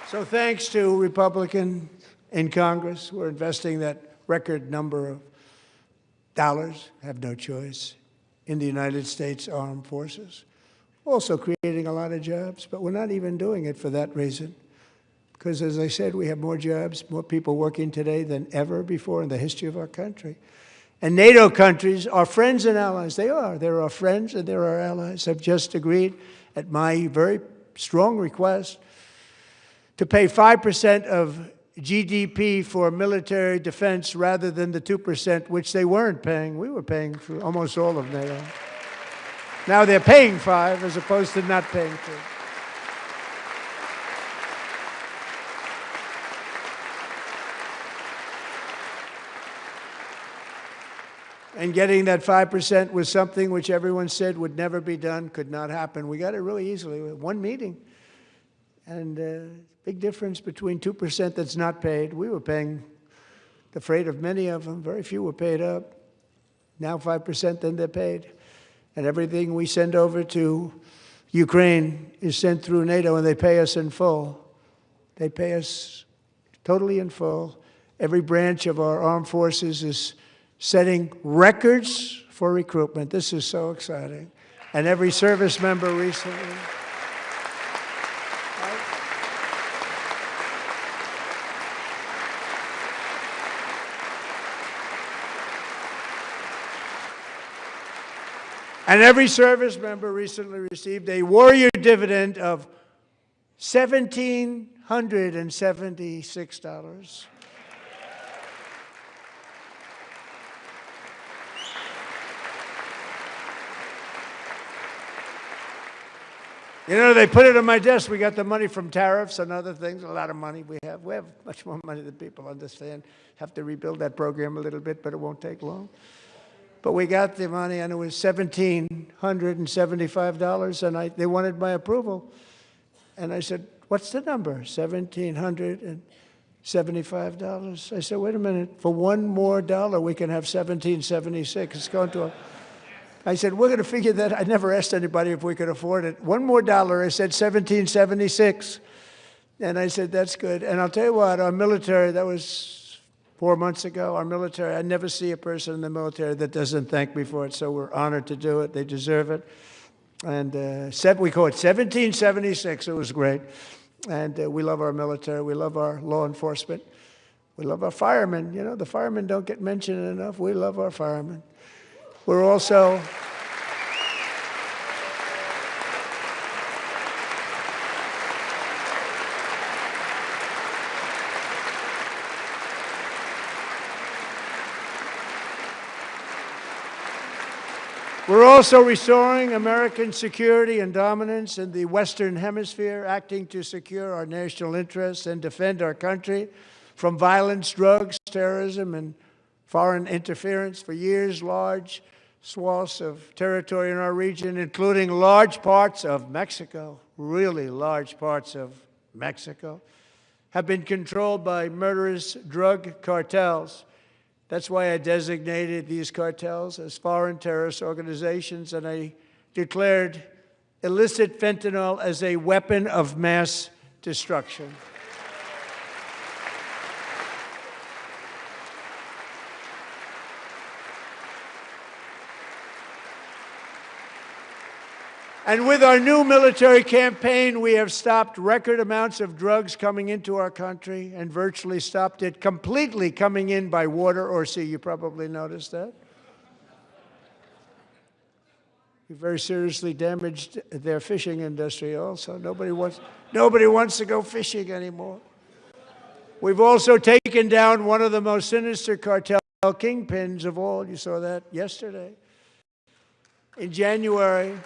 [SPEAKER 5] So thanks to Republicans in Congress, we're investing that record number of dollars, have no choice, in the United States Armed Forces. Also creating a lot of jobs, but we're not even doing it for that reason. Because as I said, we have more jobs, more people working today than ever before in the history of our country. And NATO countries are friends and allies. They are. They're our friends and they're our allies. Have just agreed, at my very strong request, to pay 5% of GDP for military defense rather than the 2%, which they weren't paying. We were paying for almost all of NATO. Now they're paying 5 as opposed to not paying 2. And getting that 5% was something which everyone said would never be done, could not happen. We got it really easily with one meeting. And big difference between 2% that's not paid. We were paying the freight of many of them. Very few were paid up. Now 5%, then they're paid. And everything we send over to Ukraine is sent through NATO, and they pay us in full. They pay us totally in full. Every branch of our armed forces is setting records for recruitment. This is so exciting. And every service member recently. And every service member recently received a warrior dividend of $1,776. You know, they put it on my desk. We got the money from tariffs and other things, a lot of money we have. We have much more money than people understand. Have to rebuild that program a little bit, but it won't take long. But we got the money, and it was $1,775, and they wanted my approval. And I said, what's the number? $1,775. I said, wait a minute. For one more dollar, we can have $1,776. It's going to I said, we're going to figure that. I never asked anybody if we could afford it. One more dollar, I said $1,776. And I said, that's good. And I'll tell you what, our military, that was 4 months ago, our military, I never see a person in the military that doesn't thank me for it, so we're honored to do it. They deserve it. And we call it 1776. It was great. And we love our military. We love our law enforcement. We love our firemen. You know, the firemen don't get mentioned enough. We love our firemen. We're also restoring American security and dominance in the Western Hemisphere, acting to secure our national interests and defend our country from violence, drugs, terrorism, and foreign interference. For years, large swaths of territory in our region, including large parts of Mexico, really large parts of Mexico, have been controlled by murderous drug cartels. That's why I designated these cartels as foreign terrorist organizations, and I declared illicit fentanyl as a weapon of mass destruction. And with our new military campaign, we have stopped record amounts of drugs coming into our country and virtually stopped it completely coming in by water or sea. You probably noticed that. We very seriously damaged their fishing industry also. Nobody wants to go fishing anymore. We've also taken down one of the most sinister cartel kingpins of all. You saw that yesterday. In January,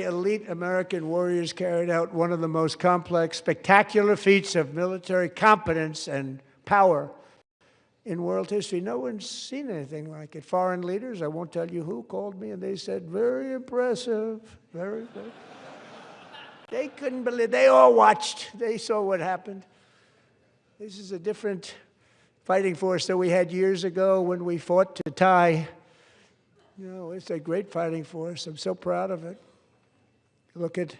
[SPEAKER 5] elite American warriors carried out one of the most complex, spectacular feats of military competence and power in world history. No one's seen anything like it. Foreign leaders, I won't tell you who, called me, and they said, very impressive, very good. They couldn't believe, they all watched. They saw what happened. This is a different fighting force that we had years ago when we fought to tie. You know, it's a great fighting force. I'm so proud of it. Look at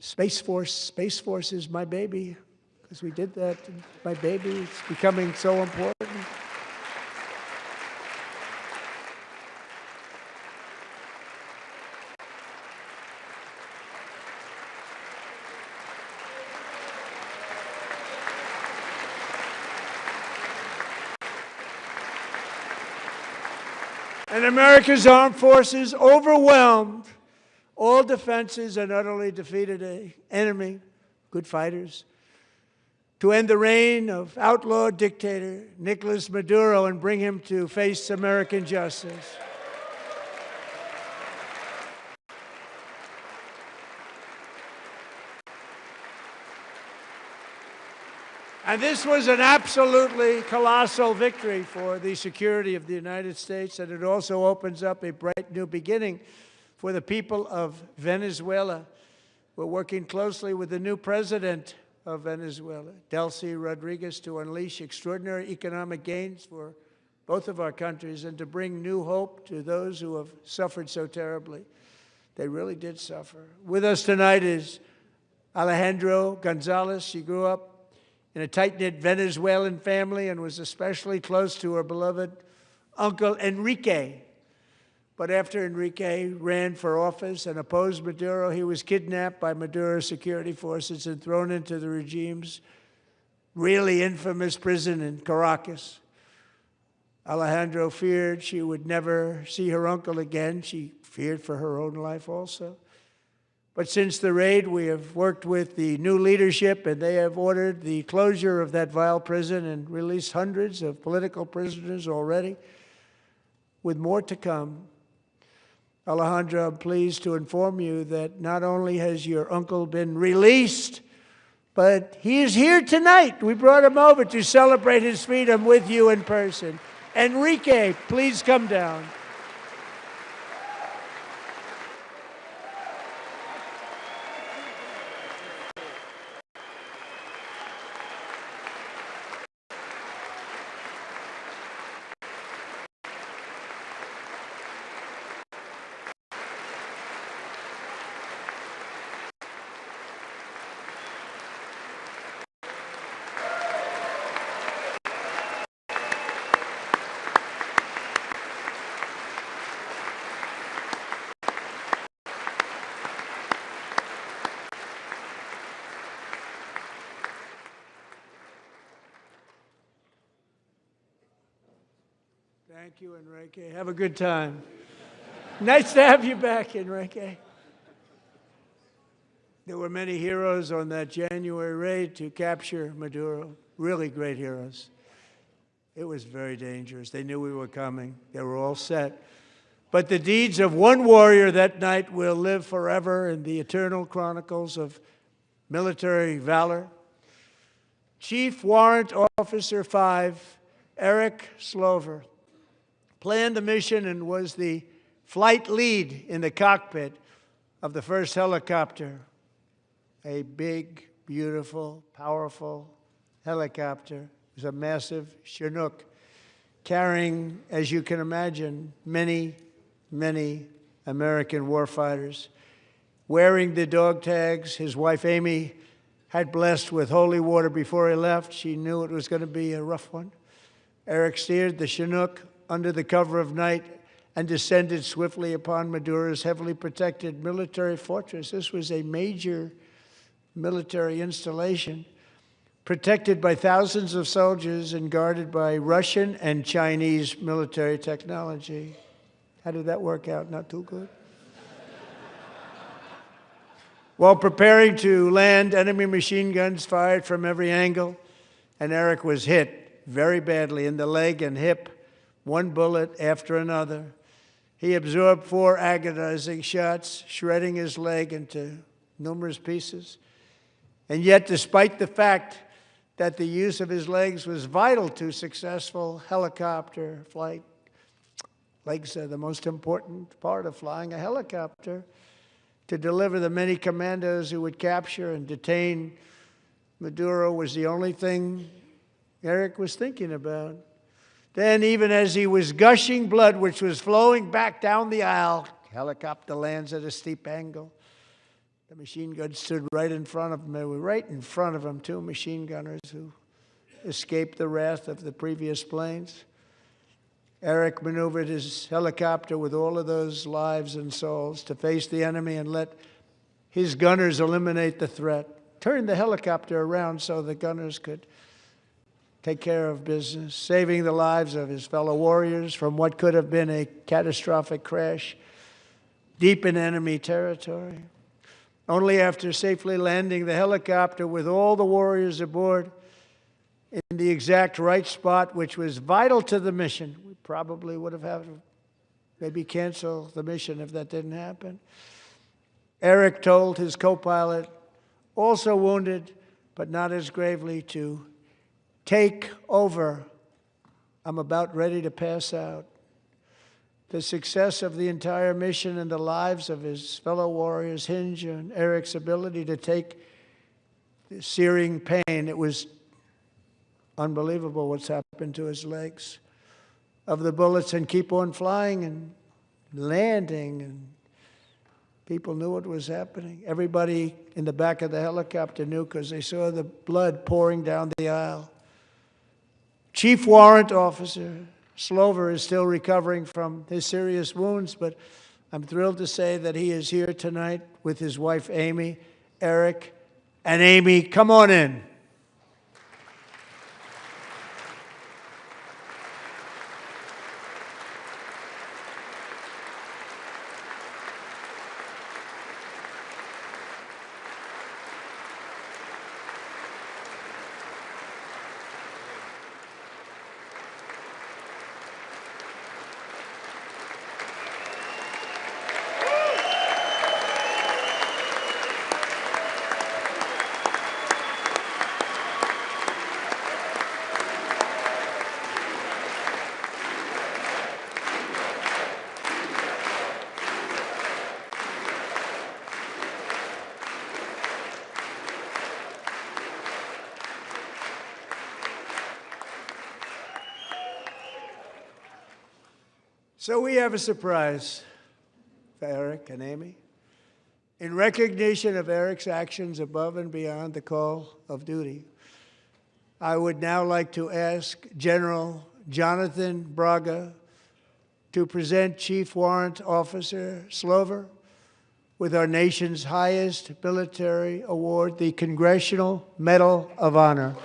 [SPEAKER 5] Space Force. Space Force is my baby, because we did that. My baby, it's becoming so important. And America's armed forces overwhelmed all defenses and utterly defeated an enemy, good fighters, to end the reign of outlaw dictator Nicolas Maduro and bring him to face American justice. And this was an absolutely colossal victory for the security of the United States, and it also opens up a bright new beginning for the people of Venezuela. We're working closely with the new president of Venezuela, Delcy Rodriguez, to unleash extraordinary economic gains for both of our countries and to bring new hope to those who have suffered so terribly. They really did suffer. With us tonight is Alejandro Gonzalez. She grew up in a tight-knit Venezuelan family and was especially close to her beloved uncle Enrique. But after Enrique ran for office and opposed Maduro, he was kidnapped by Maduro's security forces and thrown into the regime's really infamous prison in Caracas. Alejandro feared she would never see her uncle again. She feared for her own life also. But since the raid, we have worked with the new leadership, and they have ordered the closure of that vile prison and released hundreds of political prisoners already, with more to come. Alejandro, I'm pleased to inform you that not only has your uncle been released, but he is here tonight. We brought him over to celebrate his freedom with you in person. Enrique, please come down. Thank you, Enrique. Have a good time. Nice to have you back, Enrique. There were many heroes on that January raid to capture Maduro, really great heroes. It was very dangerous. They knew we were coming. They were all set. But the deeds of one warrior that night will live forever in the eternal chronicles of military valor. Chief Warrant Officer 5, Eric Slover, planned the mission and was the flight lead in the cockpit of the first helicopter, a big, beautiful, powerful helicopter. It was a massive Chinook carrying, as you can imagine, many, many American warfighters. Wearing the dog tags his wife Amy had blessed with holy water before he left. She knew it was going to be a rough one. Eric steered the Chinook under the cover of night and descended swiftly upon Maduro's heavily protected military fortress. This was a major military installation, protected by thousands of soldiers and guarded by Russian and Chinese military technology. How did that work out? Not too good. While preparing to land, enemy machine guns fired from every angle, and Eric was hit very badly in the leg and hip, one bullet after another. He absorbed 4 agonizing shots, shredding his leg into numerous pieces. And yet, despite the fact that the use of his legs was vital to successful helicopter flight, legs are the most important part of flying a helicopter, to deliver the many commandos who would capture and detain Maduro was the only thing Eric was thinking about. Then, even as he was gushing blood, which was flowing back down the aisle, helicopter lands at a steep angle. The machine gun stood right in front of him. They were right in front of him, 2 machine gunners who escaped the wrath of the previous planes. Eric maneuvered his helicopter with all of those lives and souls to face the enemy and let his gunners eliminate the threat. Turned the helicopter around so the gunners could take care of business, saving the lives of his fellow warriors from what could have been a catastrophic crash deep in enemy territory. Only after safely landing the helicopter with all the warriors aboard in the exact right spot, which was vital to the mission. We probably would have had to maybe cancel the mission if that didn't happen. Eric told his co-pilot, also wounded but not as gravely, to take over. I'm about ready to pass out. The success of the entire mission and the lives of his fellow warriors hinge on Eric's ability to take the searing pain. It was unbelievable what's happened to his legs of the bullets and keep on flying and landing, and people knew what was happening. Everybody in the back of the helicopter knew because they saw the blood pouring down the aisle. Chief Warrant Officer Slover is still recovering from his serious wounds, but I'm thrilled to say that he is here tonight with his wife, Amy. Eric and Amy, come on in. So we have a surprise for Eric and Amy. In recognition of Eric's actions above and beyond the call of duty, I would now like to ask General Jonathan Braga to present Chief Warrant Officer Slover with our nation's highest military award, the Congressional Medal of Honor.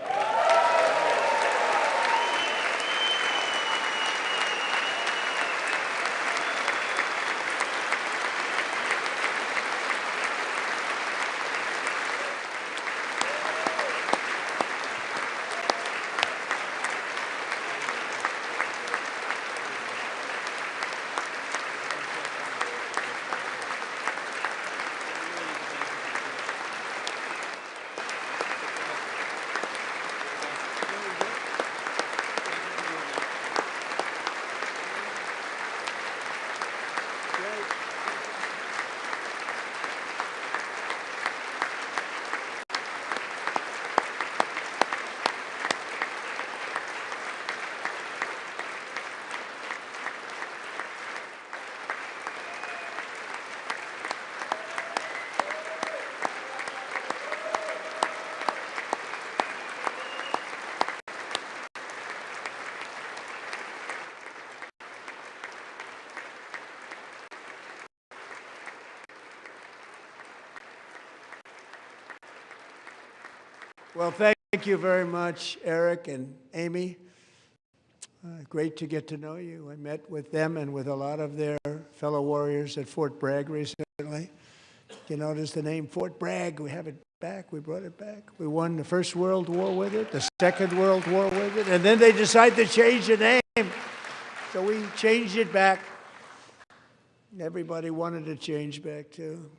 [SPEAKER 5] Well, thank you very much, Eric and Amy. Great to get to know you. I met with them and with a lot of their fellow warriors at Fort Bragg recently. You notice the name Fort Bragg, we have it back, we brought it back. We won the First World War with it, the Second World War with it, and then they decided to change the name. So we changed it back. Everybody wanted to change back too.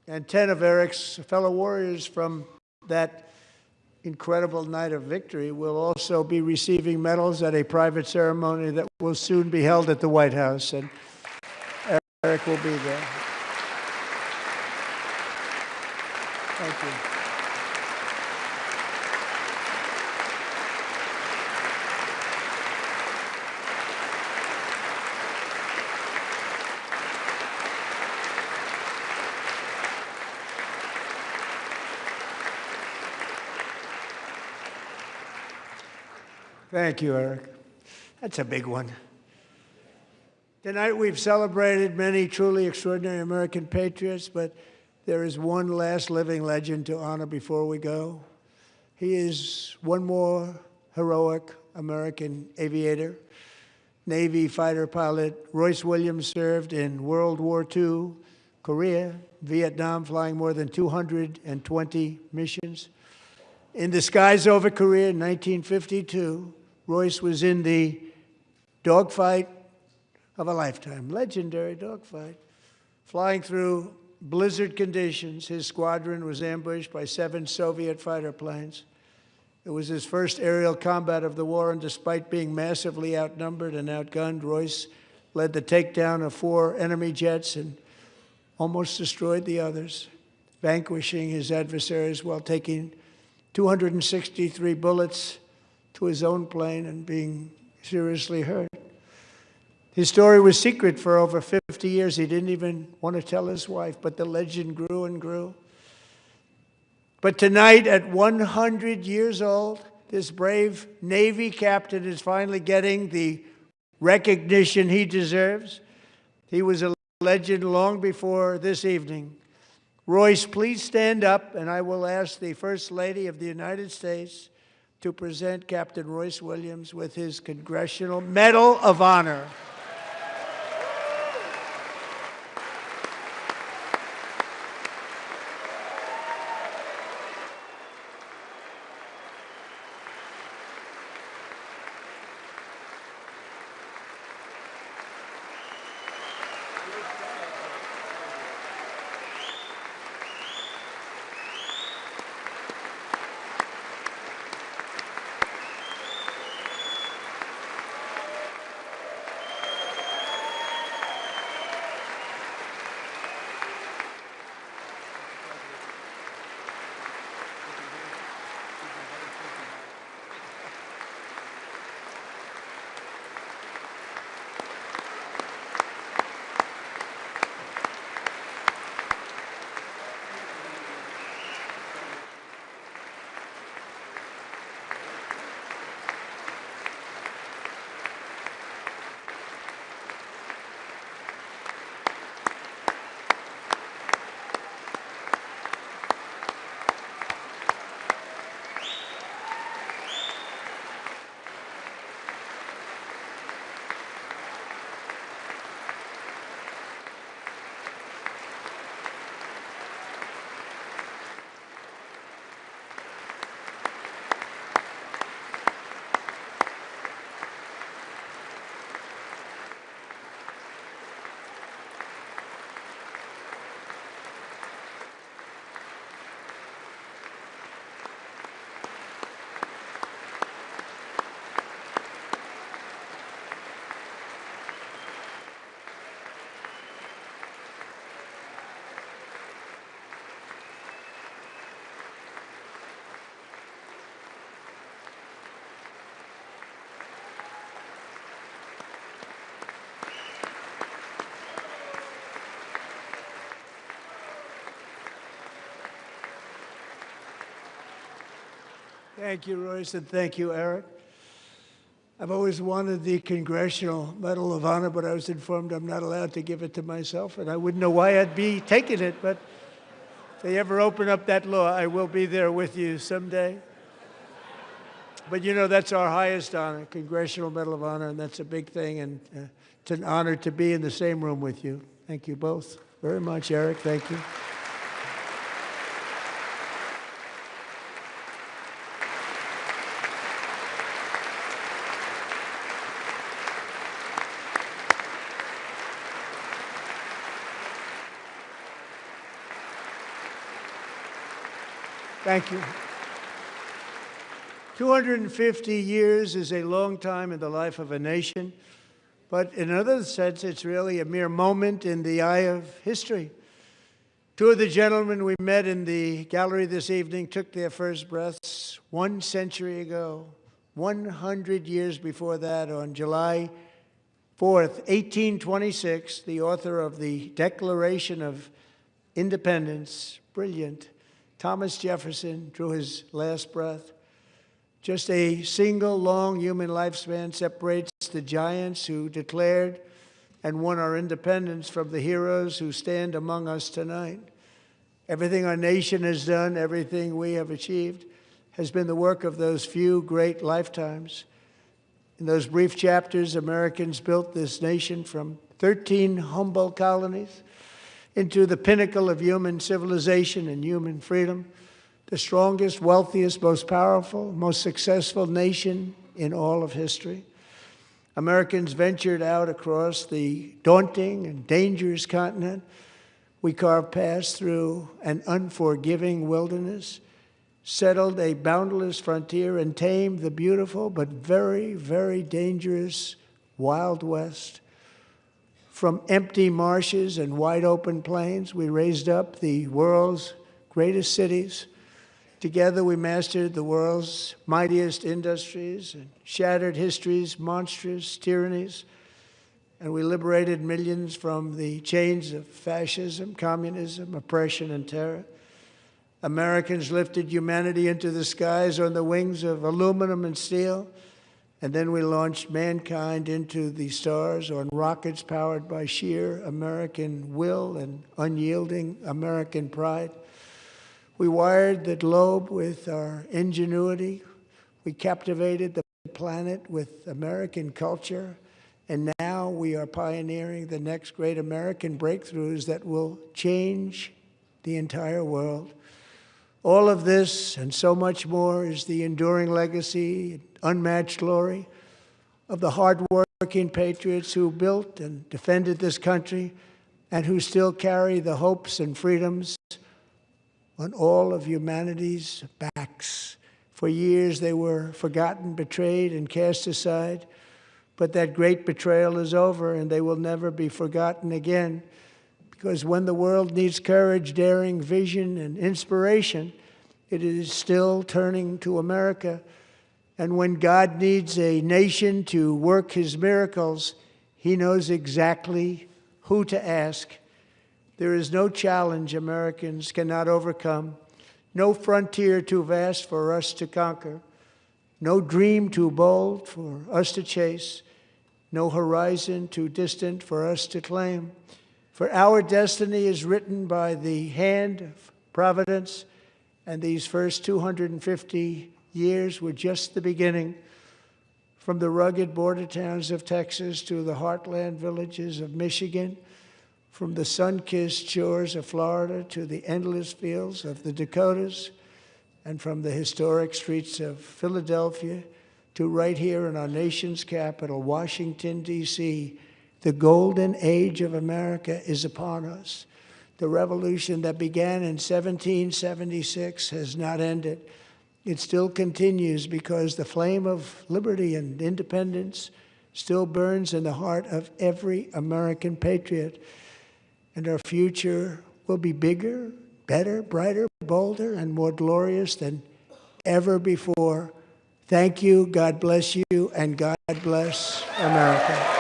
[SPEAKER 5] And 10 of Eric's fellow warriors from that incredible night of victory will also be receiving medals at a private ceremony that will soon be held at the White House, and Eric will be there. Thank you. Thank you, Eric. That's a big one. Tonight we've celebrated many truly extraordinary American patriots, but there is one last living legend to honor before we go. He is one more heroic American aviator, Navy fighter pilot. Royce Williams served in World War II, Korea, Vietnam, flying more than 220 missions. In the skies over Korea in 1952, Royce was in the dogfight of a lifetime, legendary dogfight. Flying through blizzard conditions, his squadron was ambushed by 7 Soviet fighter planes. It was his first aerial combat of the war, and despite being massively outnumbered and outgunned, Royce led the takedown of 4 enemy jets and almost destroyed the others, vanquishing his adversaries while taking 263 bullets to his own plane and being seriously hurt. His story was secret for over 50 years. He didn't even want to tell his wife, but the legend grew and grew. But tonight, at 100 years old, this brave Navy captain is finally getting the recognition he deserves. He was a legend long before this evening. Royce, please stand up, and I will ask the First Lady of the United States to present Captain Royce Williams with his Congressional Medal of Honor. Thank you, Royce, and thank you, Eric. I've always wanted the Congressional Medal of Honor, but I was informed I'm not allowed to give it to myself, and I wouldn't know why I'd be taking it, but if they ever open up that law, I will be there with you someday. But you know, that's our highest honor, Congressional Medal of Honor, and that's a big thing, and it's an honor to be in the same room with you. Thank you both very much, Eric. Thank you. Thank you. 250 years is a long time in the life of a nation, but in another sense, it's really a mere moment in the eye of history. 2 of the gentlemen we met in the gallery this evening took their first breaths 1 century ago, 100 years before that, on July 4th, 1826, the author of the Declaration of Independence, brilliant, Thomas Jefferson, drew his last breath. Just a single long human lifespan separates the giants who declared and won our independence from the heroes who stand among us tonight. Everything our nation has done, everything we have achieved, has been the work of those few great lifetimes. In those brief chapters, Americans built this nation from 13 humble colonies into the pinnacle of human civilization and human freedom, the strongest, wealthiest, most powerful, most successful nation in all of history. Americans ventured out across the daunting and dangerous continent. We carved paths through an unforgiving wilderness, settled a boundless frontier, and tamed the beautiful but very, very dangerous Wild West. From empty marshes and wide open plains, we raised up the world's greatest cities. Together we mastered the world's mightiest industries and shattered history's monstrous tyrannies. And we liberated millions from the chains of fascism, communism, oppression, and terror. Americans lifted humanity into the skies on the wings of aluminum and steel. And then we launched mankind into the stars on rockets powered by sheer American will and unyielding American pride. We wired the globe with our ingenuity. We captivated the planet with American culture. And now we are pioneering the next great American breakthroughs that will change the entire world. All of this and so much more is the enduring legacy, unmatched glory of the hard-working patriots who built and defended this country and who still carry the hopes and freedoms on all of humanity's backs. For years they were forgotten, betrayed, and cast aside. But that great betrayal is over, and they will never be forgotten again. Because when the world needs courage, daring, vision, and inspiration, it is still turning to America. And when God needs a nation to work his miracles, he knows exactly who to ask. There is no challenge Americans cannot overcome, no frontier too vast for us to conquer, no dream too bold for us to chase, no horizon too distant for us to claim. For our destiny is written by the hand of providence, and these first 250 years were just the beginning. From the rugged border towns of Texas to the heartland villages of Michigan, from the sun-kissed shores of Florida to the endless fields of the Dakotas, and from the historic streets of Philadelphia to right here in our nation's capital, Washington, D.C., the golden age of America is upon us. The revolution that began in 1776 has not ended. It still continues because the flame of liberty and independence still burns in the heart of every American patriot. And our future will be bigger, better, brighter, bolder, and more glorious than ever before. Thank you, God bless you, and God bless America.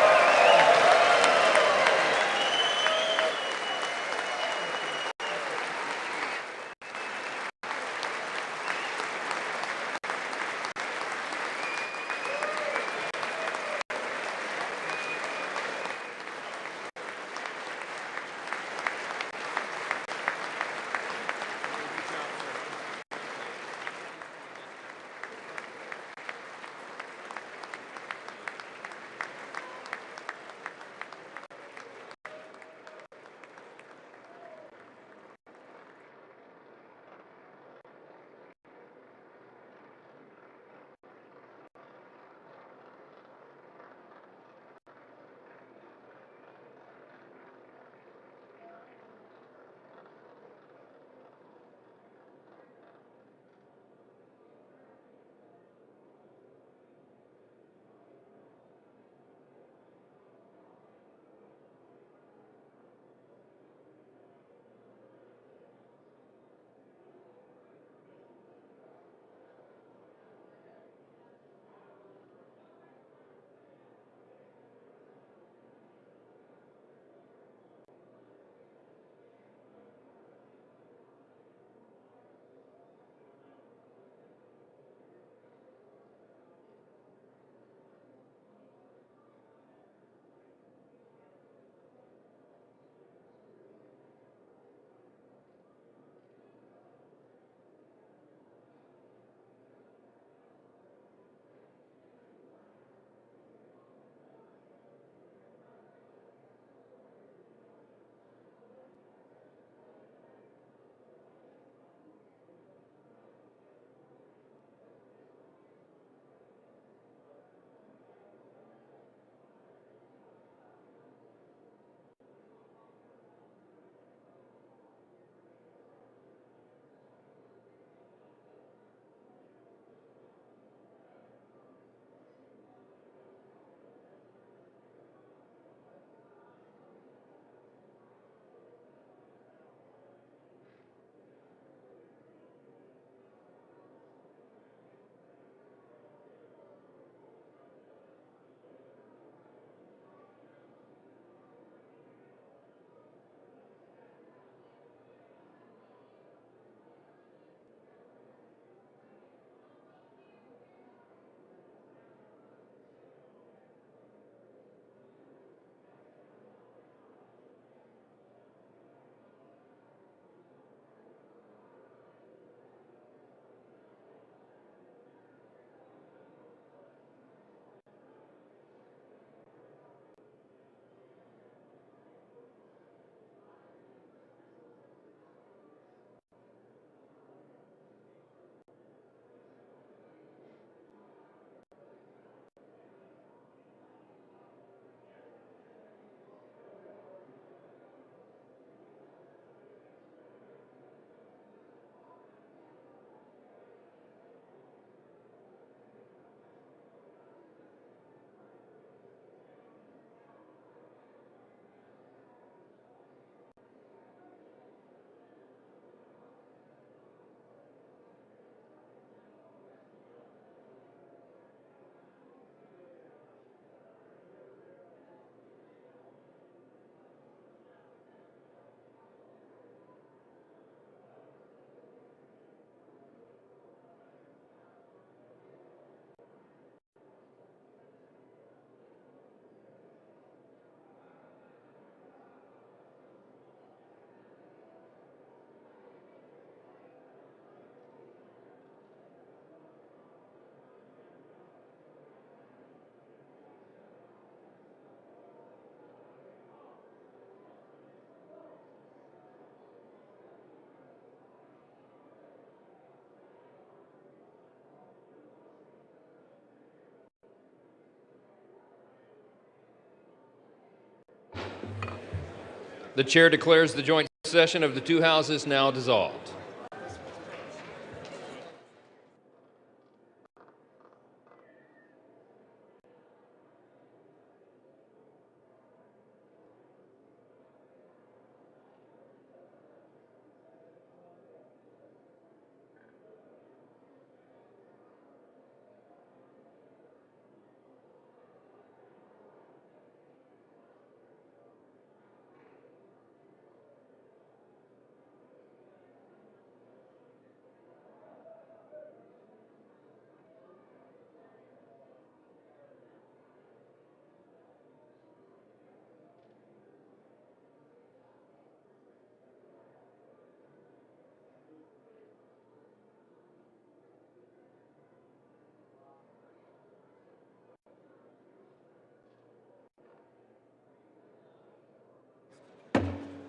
[SPEAKER 1] The chair declares the joint session of the two houses now dissolved.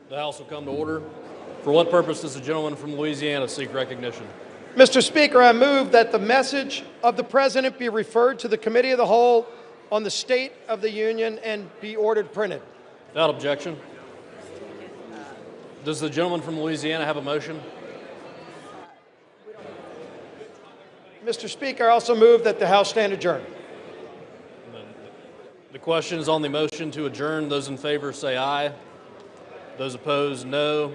[SPEAKER 6] The House will come to order. For what purpose does the gentleman from Louisiana seek recognition?
[SPEAKER 4] Mr. Speaker, I move that the message of the President be referred to the Committee of the Whole on the State of the Union and be ordered printed.
[SPEAKER 6] Without objection. Does the gentleman from Louisiana have a motion?
[SPEAKER 4] Mr. Speaker, I also move that the House stand adjourned.
[SPEAKER 6] The question is on the motion to adjourn. Those in favor say aye. Those opposed, no.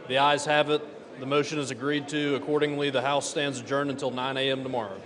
[SPEAKER 6] The ayes have it. The motion is agreed to. Accordingly, the House stands adjourned until 9 a.m. tomorrow.